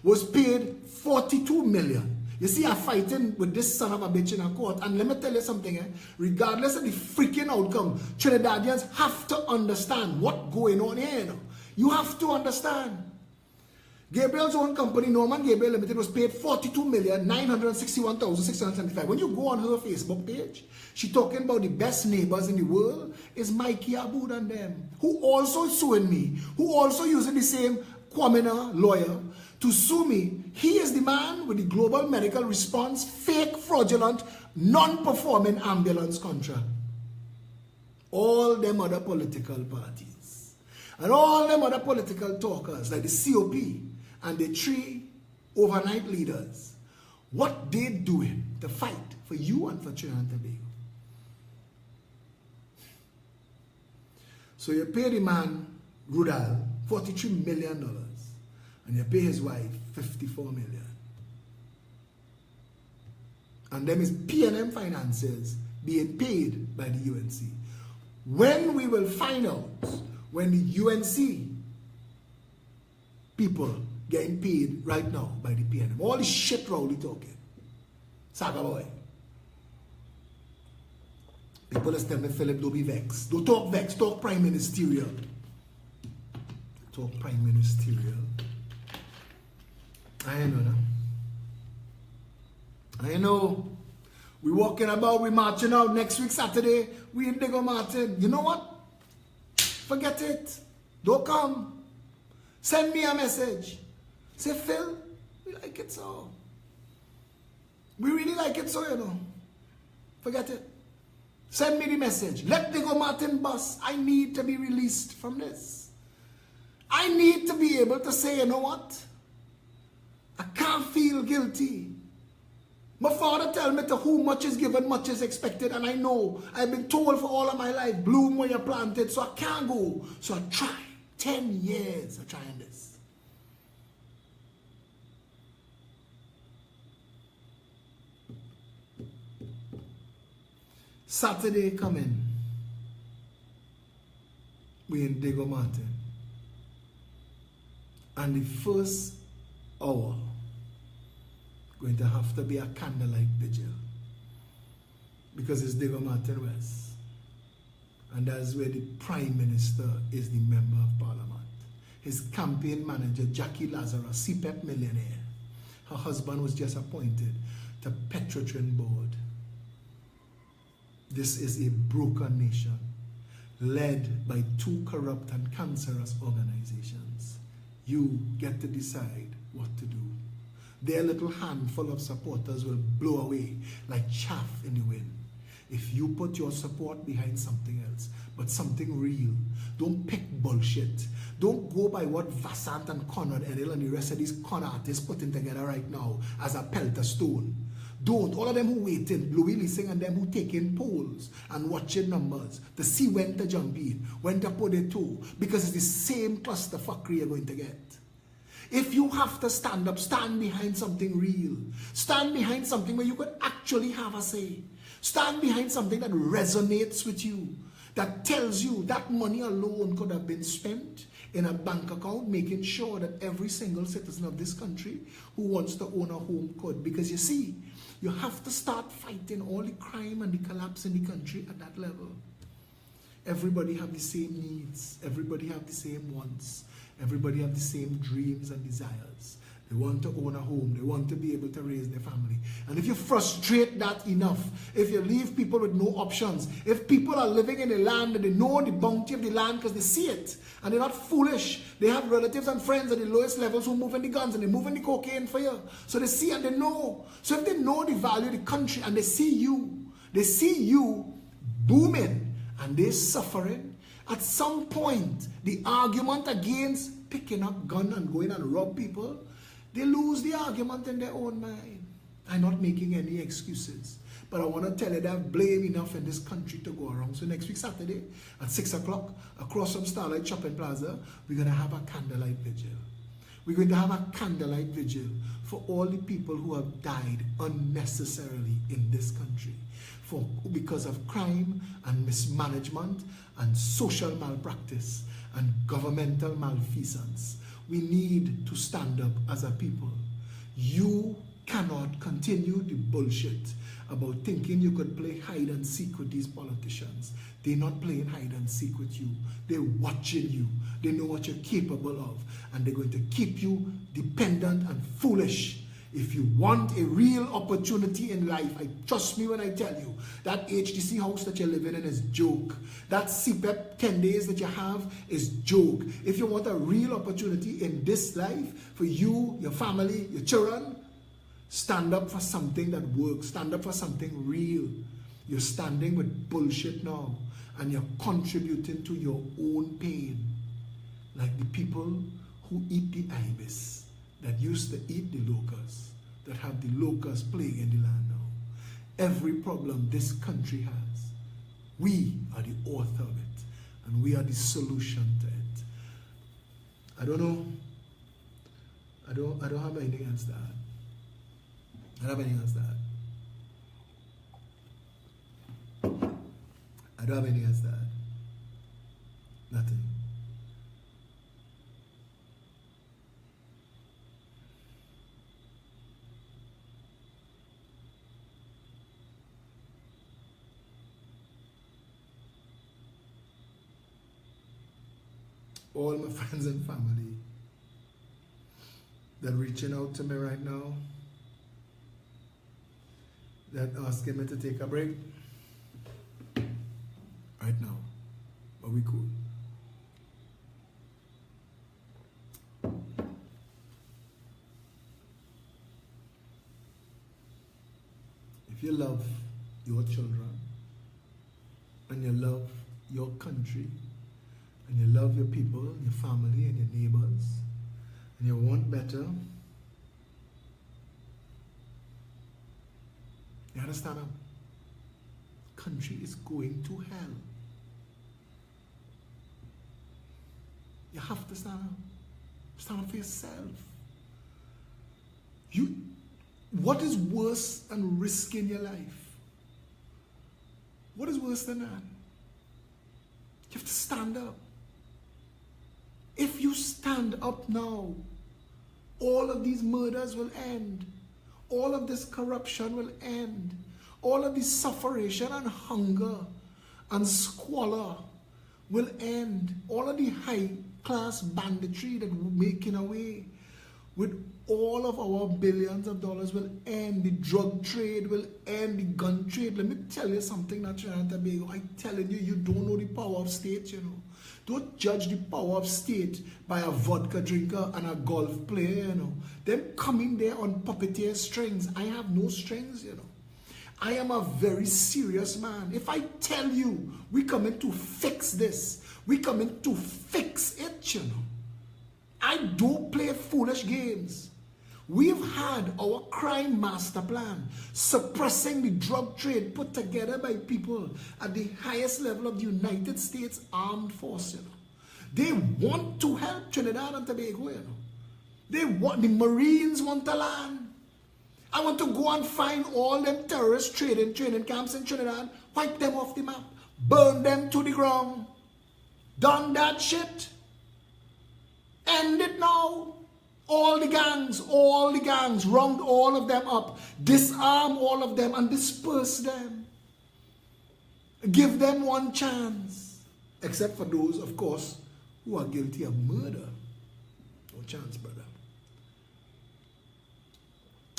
was paid $42 million. You see, I'm fighting with this son of a bitch in a court, and let me tell you something, regardless of the freaking outcome, Trinidadians have to understand what's going on here. You know? You have to understand. Gabriel's own company, Norman Gabriel Limited, was paid $42,961,675. When you go on her Facebook page, she talking about the best neighbors in the world is Mikey Aboud and them, who also suing me, who also using the same Kwamina lawyer to sue me. He is the man with the global medical response, fake, fraudulent, non-performing ambulance contract. All them other political parties and all them other political talkers like the COP and the 3 overnight leaders, what they doing to fight for you and for Trinidad and Tobago? So you pay the man, Rudal, $43 million, and you pay his wife $54 million. And them is PNM Finances being paid by the UNC. When we will find out, when the UNC people getting paid right now by the PNM, all the shit Rowley talking, Saga boy. People just tell me, Philip, don't be vexed. Don't talk vexed, talk prime ministerial. Talk prime ministerial. I know now. I know. We walking about, we marching out next week Saturday. We in Diego Martin. You know what? Forget it. Don't come. Send me a message. Say, Phil, we like it so. We really like it so, you know. Forget it. Send me the message. Let Diego Martin bust. I need to be released from this. I need to be able to say, you know what? I can't feel guilty. My father tell me to whom much is given, much is expected. And I know, I've been told for all of my life, bloom where you're planted. So I can't go. So I try. 10 years of trying this. Saturday coming. We in Diego Martin. And the first hour going to have to be a candlelight vigil, because it's Diego Martin West, and that's where the Prime Minister is the Member of Parliament. His campaign manager, Jackie Lazarus, CPEP millionaire, her husband was just appointed to Petrotrin board. This is a broken nation led by 2 corrupt and cancerous organizations. You get to decide what to do. Their little handful of supporters will blow away like chaff in the wind if you put your support behind something else, but something real. Don't pick bullshit. Don't go by what Vassant and Conrad Edel and the rest of these con artists putting together right now as a pelter stone. Don't. All of them who waiting, Louis Leasing and them who taking polls and watching numbers to see when to jump in, when to put it to, because it's the same clusterfuckery you're going to get. If you have to stand up, stand behind something real. Stand behind something where you could actually have a say. Stand behind something that resonates with you, that tells you that money alone could have been spent in a bank account, making sure that every single citizen of this country who wants to own a home could. Because you see, you have to start fighting all the crime and the collapse in the country at that level. Everybody have the same needs. Everybody have the same wants. Everybody have the same dreams and desires. They want to own a home. They want to be able to raise their family. And if you frustrate that enough, if you leave people with no options, if people are living in a land and they know the bounty of the land because they see it, and they're not foolish, they have relatives and friends at the lowest levels who move in the guns and they move in the cocaine for you. So they see and they know. So if they know the value of the country and they see you booming and they're suffering, at some point, the argument against picking up gun and going and rob people, they lose the argument in their own mind. I'm not making any excuses. But I want to tell you that I have blame enough in this country to go around. So next week, Saturday, at 6 o'clock, across from Starlight Shopping Plaza, we're going to have a candlelight vigil. We're going to have a candlelight vigil for all the people who have died unnecessarily in this country because of crime and mismanagement and social malpractice and governmental malfeasance. We need to stand up as a people. You cannot continue the bullshit about thinking you could play hide and seek with these politicians. They're not playing hide and seek with you. They're watching you. They know what you're capable of. And they're going to keep you dependent and foolish. If you want a real opportunity in life, trust me when I tell you, that HDC house that you're living in is joke. That CPEP 10 days that you have is joke. If you want a real opportunity in this life, for you, your family, your children, stand up for something that works. Stand up for something real. You're standing with bullshit now, and you're contributing to your own pain. Like the people who eat the ibis, that used to eat the locusts, that have the locust plague in the land now. Every problem this country has, we are the author of it, and we are the solution to it. I don't know. I don't have anything else to add. I don't have anything else to add. I don't have anything else to add. Nothing. All my friends and family that reaching out to me right now, that asking me to take a break right now, but we cool. If you love your children and you love your country, and you love your people, your family, and your neighbors, and you want better, you understand? Country is going to hell. You have to stand up. Stand up for yourself. What is worse than risking your life? What is worse than that? You have to stand up. If you stand up now, all of these murders will end. All of this corruption will end. All of this suffering and hunger and squalor will end. All of the high-class banditry that we're making away with all of our billions of dollars will end. The drug trade will end. The gun trade. Let me tell you something, Trinidad and Tobago. I'm telling you, you don't know the power of state, you know. Don't judge the power of state by a vodka drinker and a golf player, you know. Them coming there on puppeteer strings. I have no strings, you know. I am a very serious man. If I tell you we coming to fix this, we coming to fix it, you know. I don't play foolish games. We've had our crime master plan, suppressing the drug trade put together by people at the highest level of the United States Armed Force, you know. They want to help Trinidad and Tobago, you know. The Marines want to land. I want to go and find all them terrorist training camps in Trinidad, wipe them off the map, burn them to the ground. Done that shit. End it now. All the gangs, round all of them up, disarm all of them and disperse them. Give them one chance. Except for those, of course, who are guilty of murder. No chance, brother.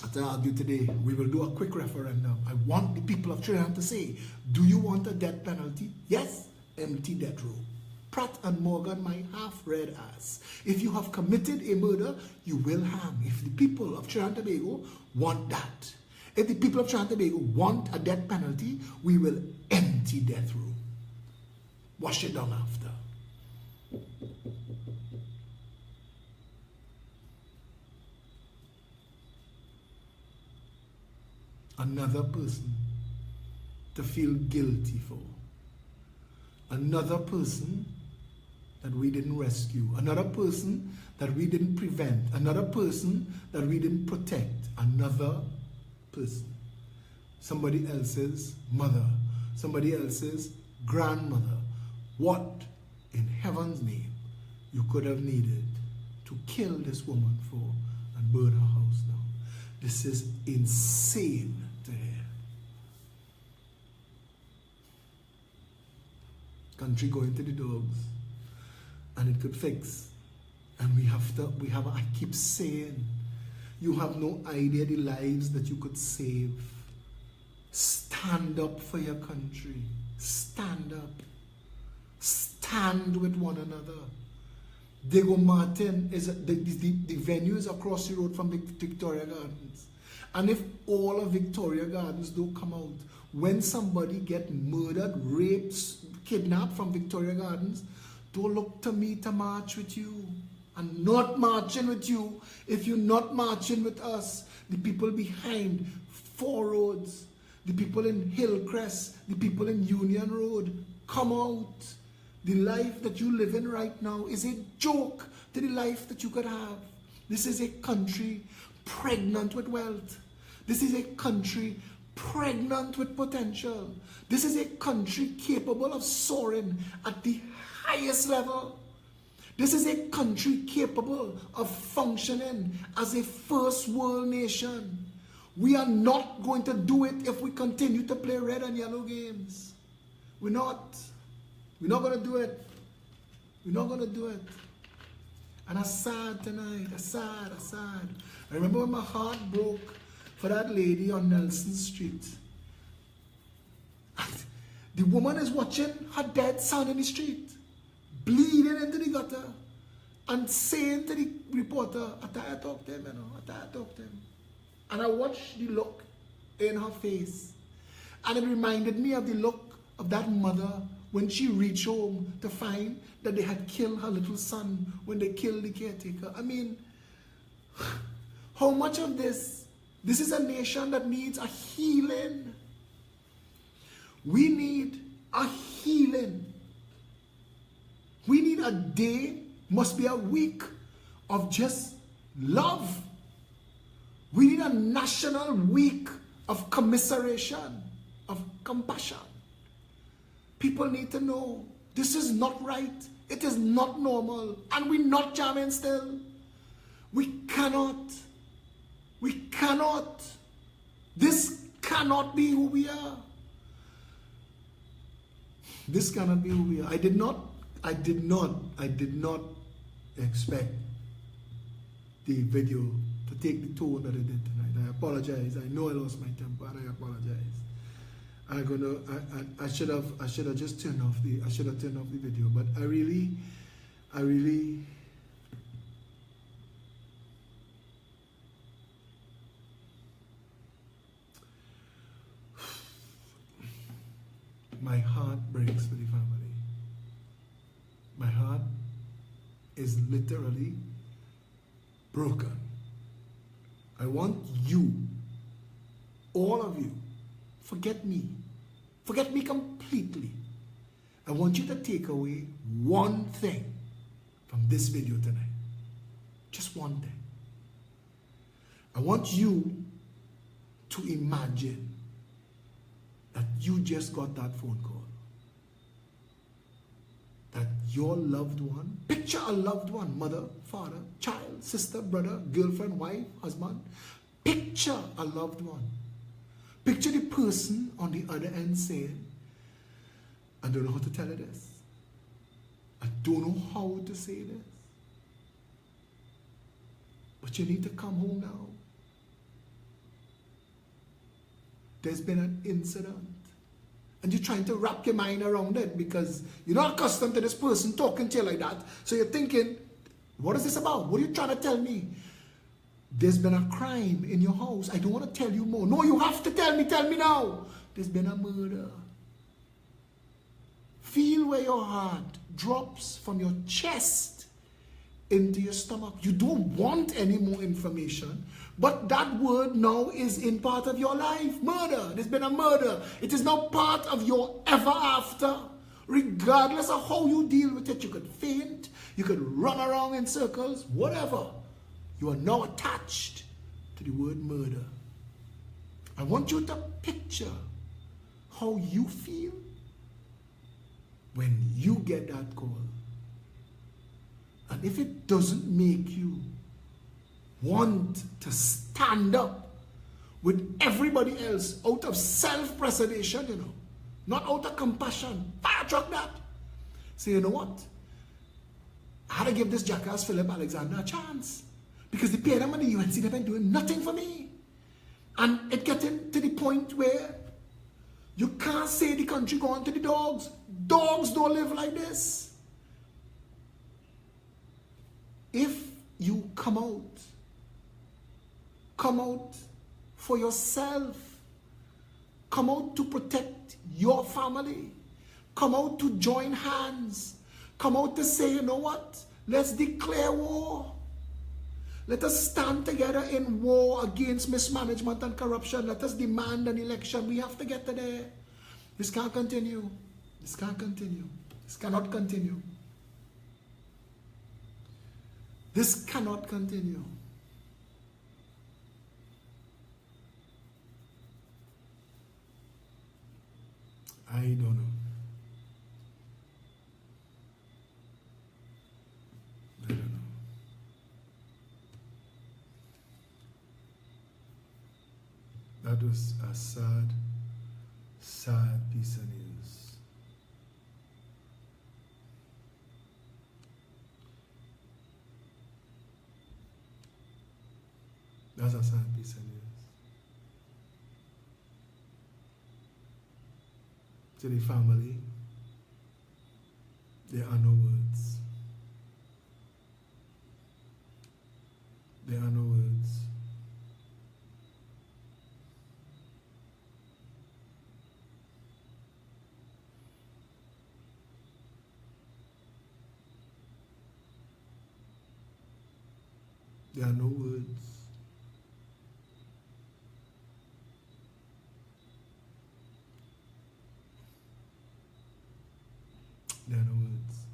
As I argue today, we will do a quick referendum. I want the people of Trinidad to say, do you want a death penalty? Yes, empty death row. Pratt and Morgan, my half-read ass. If you have committed a murder, you will hang. If the people of Trinidad and Tobago want that, if the people of Trinidad and Tobago want a death penalty, we will empty death row. Wash it down after. Another person to feel guilty for. Another person that we didn't rescue. Another person that we didn't prevent. Another person that we didn't protect. Another person. Somebody else's mother. Somebody else's grandmother. What in heaven's name you could have needed to kill this woman for and burn her house down? This is insane to hear. Country going to the dogs, and it could fix. And I keep saying, you have no idea the lives that you could save. Stand up for your country. Stand up. Stand with one another. Diego Martin is the venue is across the road from Victoria Gardens. And if all of Victoria Gardens don't come out, when somebody get murdered, raped, kidnapped from Victoria Gardens, don't look to me to march with you. I'm not marching with you if you're not marching with us. The people behind Four Roads, the people in Hillcrest, the people in Union Road, come out. The life that you live in right now is a joke to the life that you could have. This is a country pregnant with wealth. This is a country pregnant with potential. This is a country capable of soaring at the highest level. This is a country capable of functioning as a first world nation. We are not going to do it if we continue to play red and yellow games. We're not. We're not going to do it. We're not going to do it. And I'm sad tonight. I'm sad. I remember when my heart broke for that lady on Nelson Street. The woman is watching her dead son in the street, bleeding into the gutter, and saying to the reporter, I tired to talk to him, I tired to talk to him. And I watched the look in her face. And it reminded me of the look of that mother when she reached home to find that they had killed her little son when they killed the caretaker. I mean, how much of this is a nation that needs a healing. We need a healing. We need a day, must be a week of just love. We need a national week of commiseration, of compassion. People need to know this is not right. It is not normal. And we're not jamming still. We cannot. This cannot be who we are. This cannot be who we are. I did not expect the video to take the tone that it did tonight. I apologize. I know I lost my temper and I apologize. I should have just turned off the video, but I really my heart breaks for the family. My heart is literally broken. I want you, all of you, forget me completely. I want you to take away one thing from this video tonight. Just one thing. I want you to imagine that you just got that phone call. That your loved one, picture a loved one, mother, father, child, sister, brother, girlfriend, wife, husband. Picture a loved one. Picture the person on the other end saying, I don't know how to tell you this, I don't know how to say this, but you need to come home now. There's been an incident. And you're trying to wrap your mind around it because you're not accustomed to this person talking to you like that. So you're thinking, what is this about? What are you trying to tell me? There's been a crime in your house. I don't want to tell you more. No, you have to tell me now. There's been a murder. Feel where your heart drops from your chest into your stomach. You don't want any more information, but that word now is in part of your life. Murder. There's been a murder. It is now part of your ever after. Regardless of how you deal with it, you could faint, you could run around in circles, whatever. You are now attached to the word murder. I want you to picture how you feel when you get that call. And if it doesn't make you want to stand up with everybody else out of self-preservation, you know, not out of compassion, fire truck that. Say, you know what? I had to give this jackass Philip Alexander a chance. Because the PNM and the UNC, they've been doing nothing for me. And it getting to the point where you can't say the country going to the dogs. Dogs don't live like this. If you come out for yourself. Come out to protect your family. Come out to join hands. Come out to say, you know what? Let's declare war. Let us stand together in war against mismanagement and corruption. Let us demand an election. We have to get to there. This can't continue. This can't continue. This cannot continue. This cannot continue. I don't know. I don't know. That was a sad, sad piece of news. That's a sad piece of news. To the family, there are no words. There are no words. There are no words. There are no words.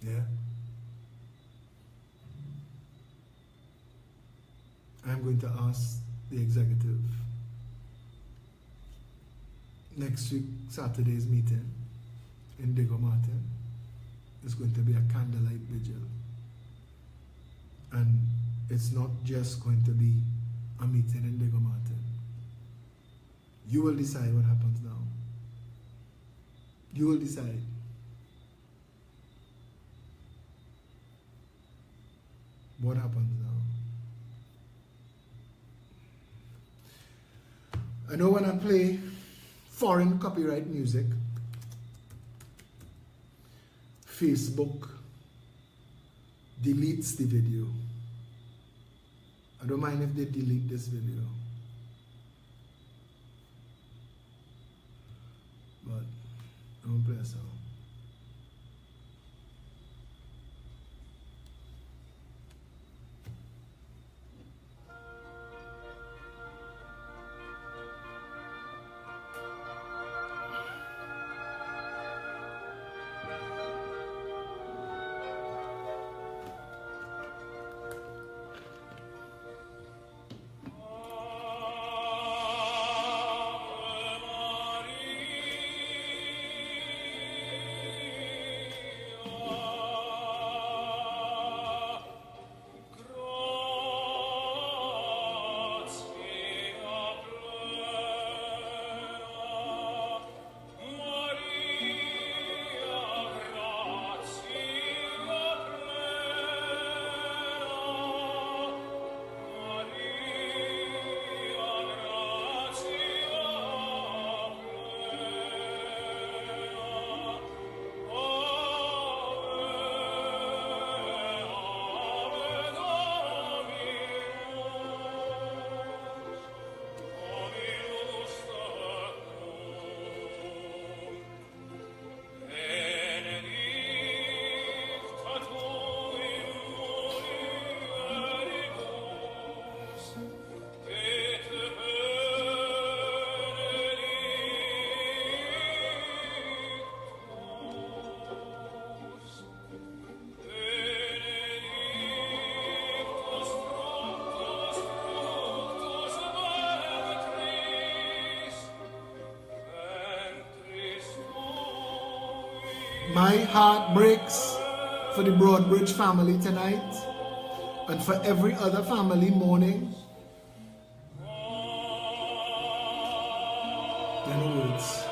Yeah. I'm going to ask the executive next week, Saturday's meeting in Diego Martin. It's going to be a candlelight vigil. And it's not just going to be a meeting in Diego Martin. You will decide what happens now. You will decide. What happens now? I know when I play foreign copyright music, Facebook deletes the video. I don't mind if they delete this video. But I'm gonna play a song. My heart breaks for the Broadbridge family tonight and for every other family mourning. There are no words.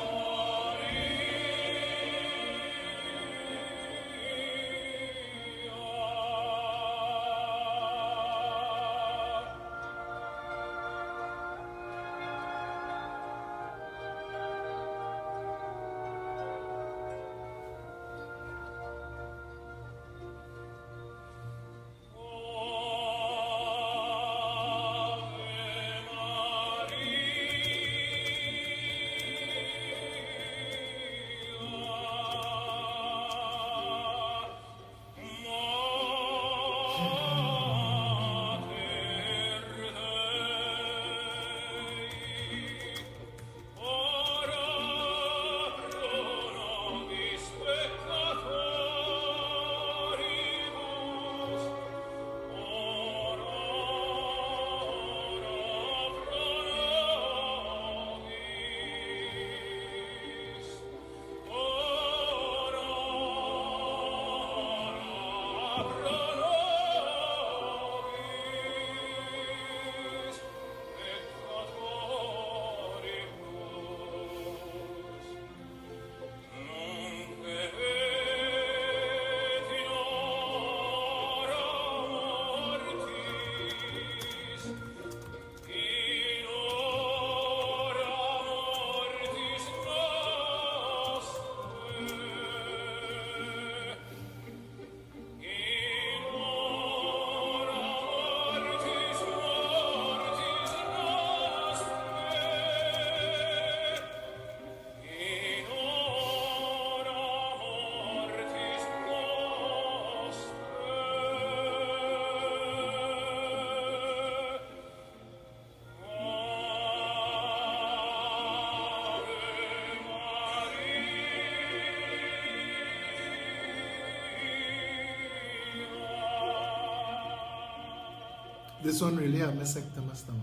This one really had me sick to my stomach.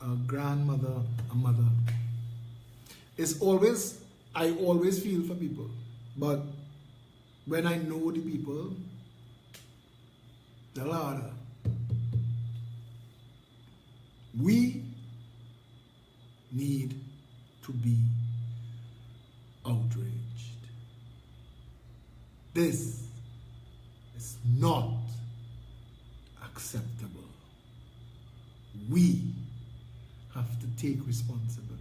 A grandmother, a mother. I always feel for people. But when I know the people, they're harder. We need to be outraged. This is not acceptable. We have to take responsibility.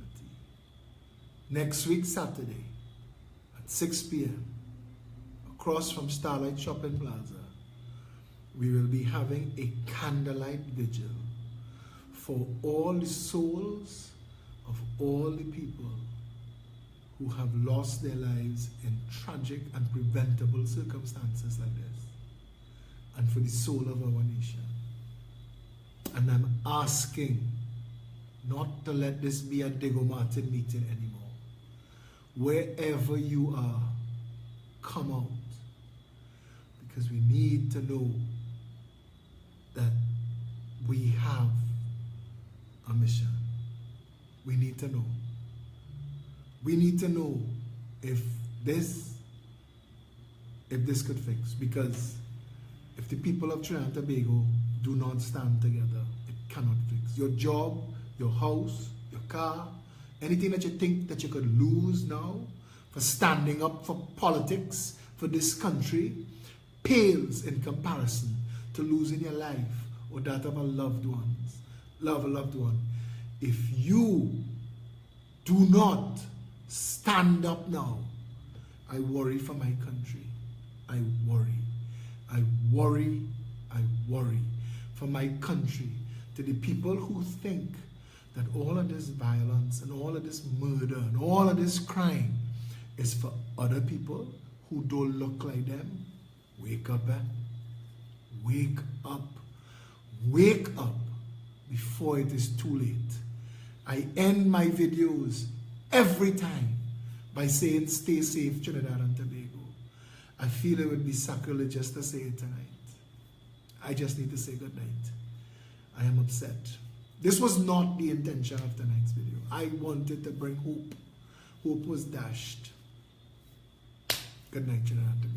Next week, Saturday, at 6 p.m., across from Starlight Shopping Plaza, we will be having a candlelight vigil for all the souls of all the people who have lost their lives in tragic and preventable circumstances like this, and for the soul of our nation. And I'm asking not to let this be a Diego Martin meeting anymore. Wherever you are, come out, because we need to know that we have a mission. We need to know. We need to know if this could fix, because if the people of Trinidad and Tobago do not stand together, it cannot fix. Your job, your house, your car, anything that you think that you could lose now for standing up for politics, for this country, pales in comparison to losing your life or that of a loved one. If you do not stand up now, I worry for my country. I worry for my country, to the people who think that all of this violence and all of this murder and all of this crime is for other people who don't look like them. Wake up, Wake up. Wake up before it is too late. I end my videos every time by saying, stay safe, Trinidad and Tobago. I feel it would be sacrilegious to say it tonight. I just need to say good night. I am upset. This was not the intention of tonight's video. I wanted to bring hope. Hope was dashed. Good night, Trinidad.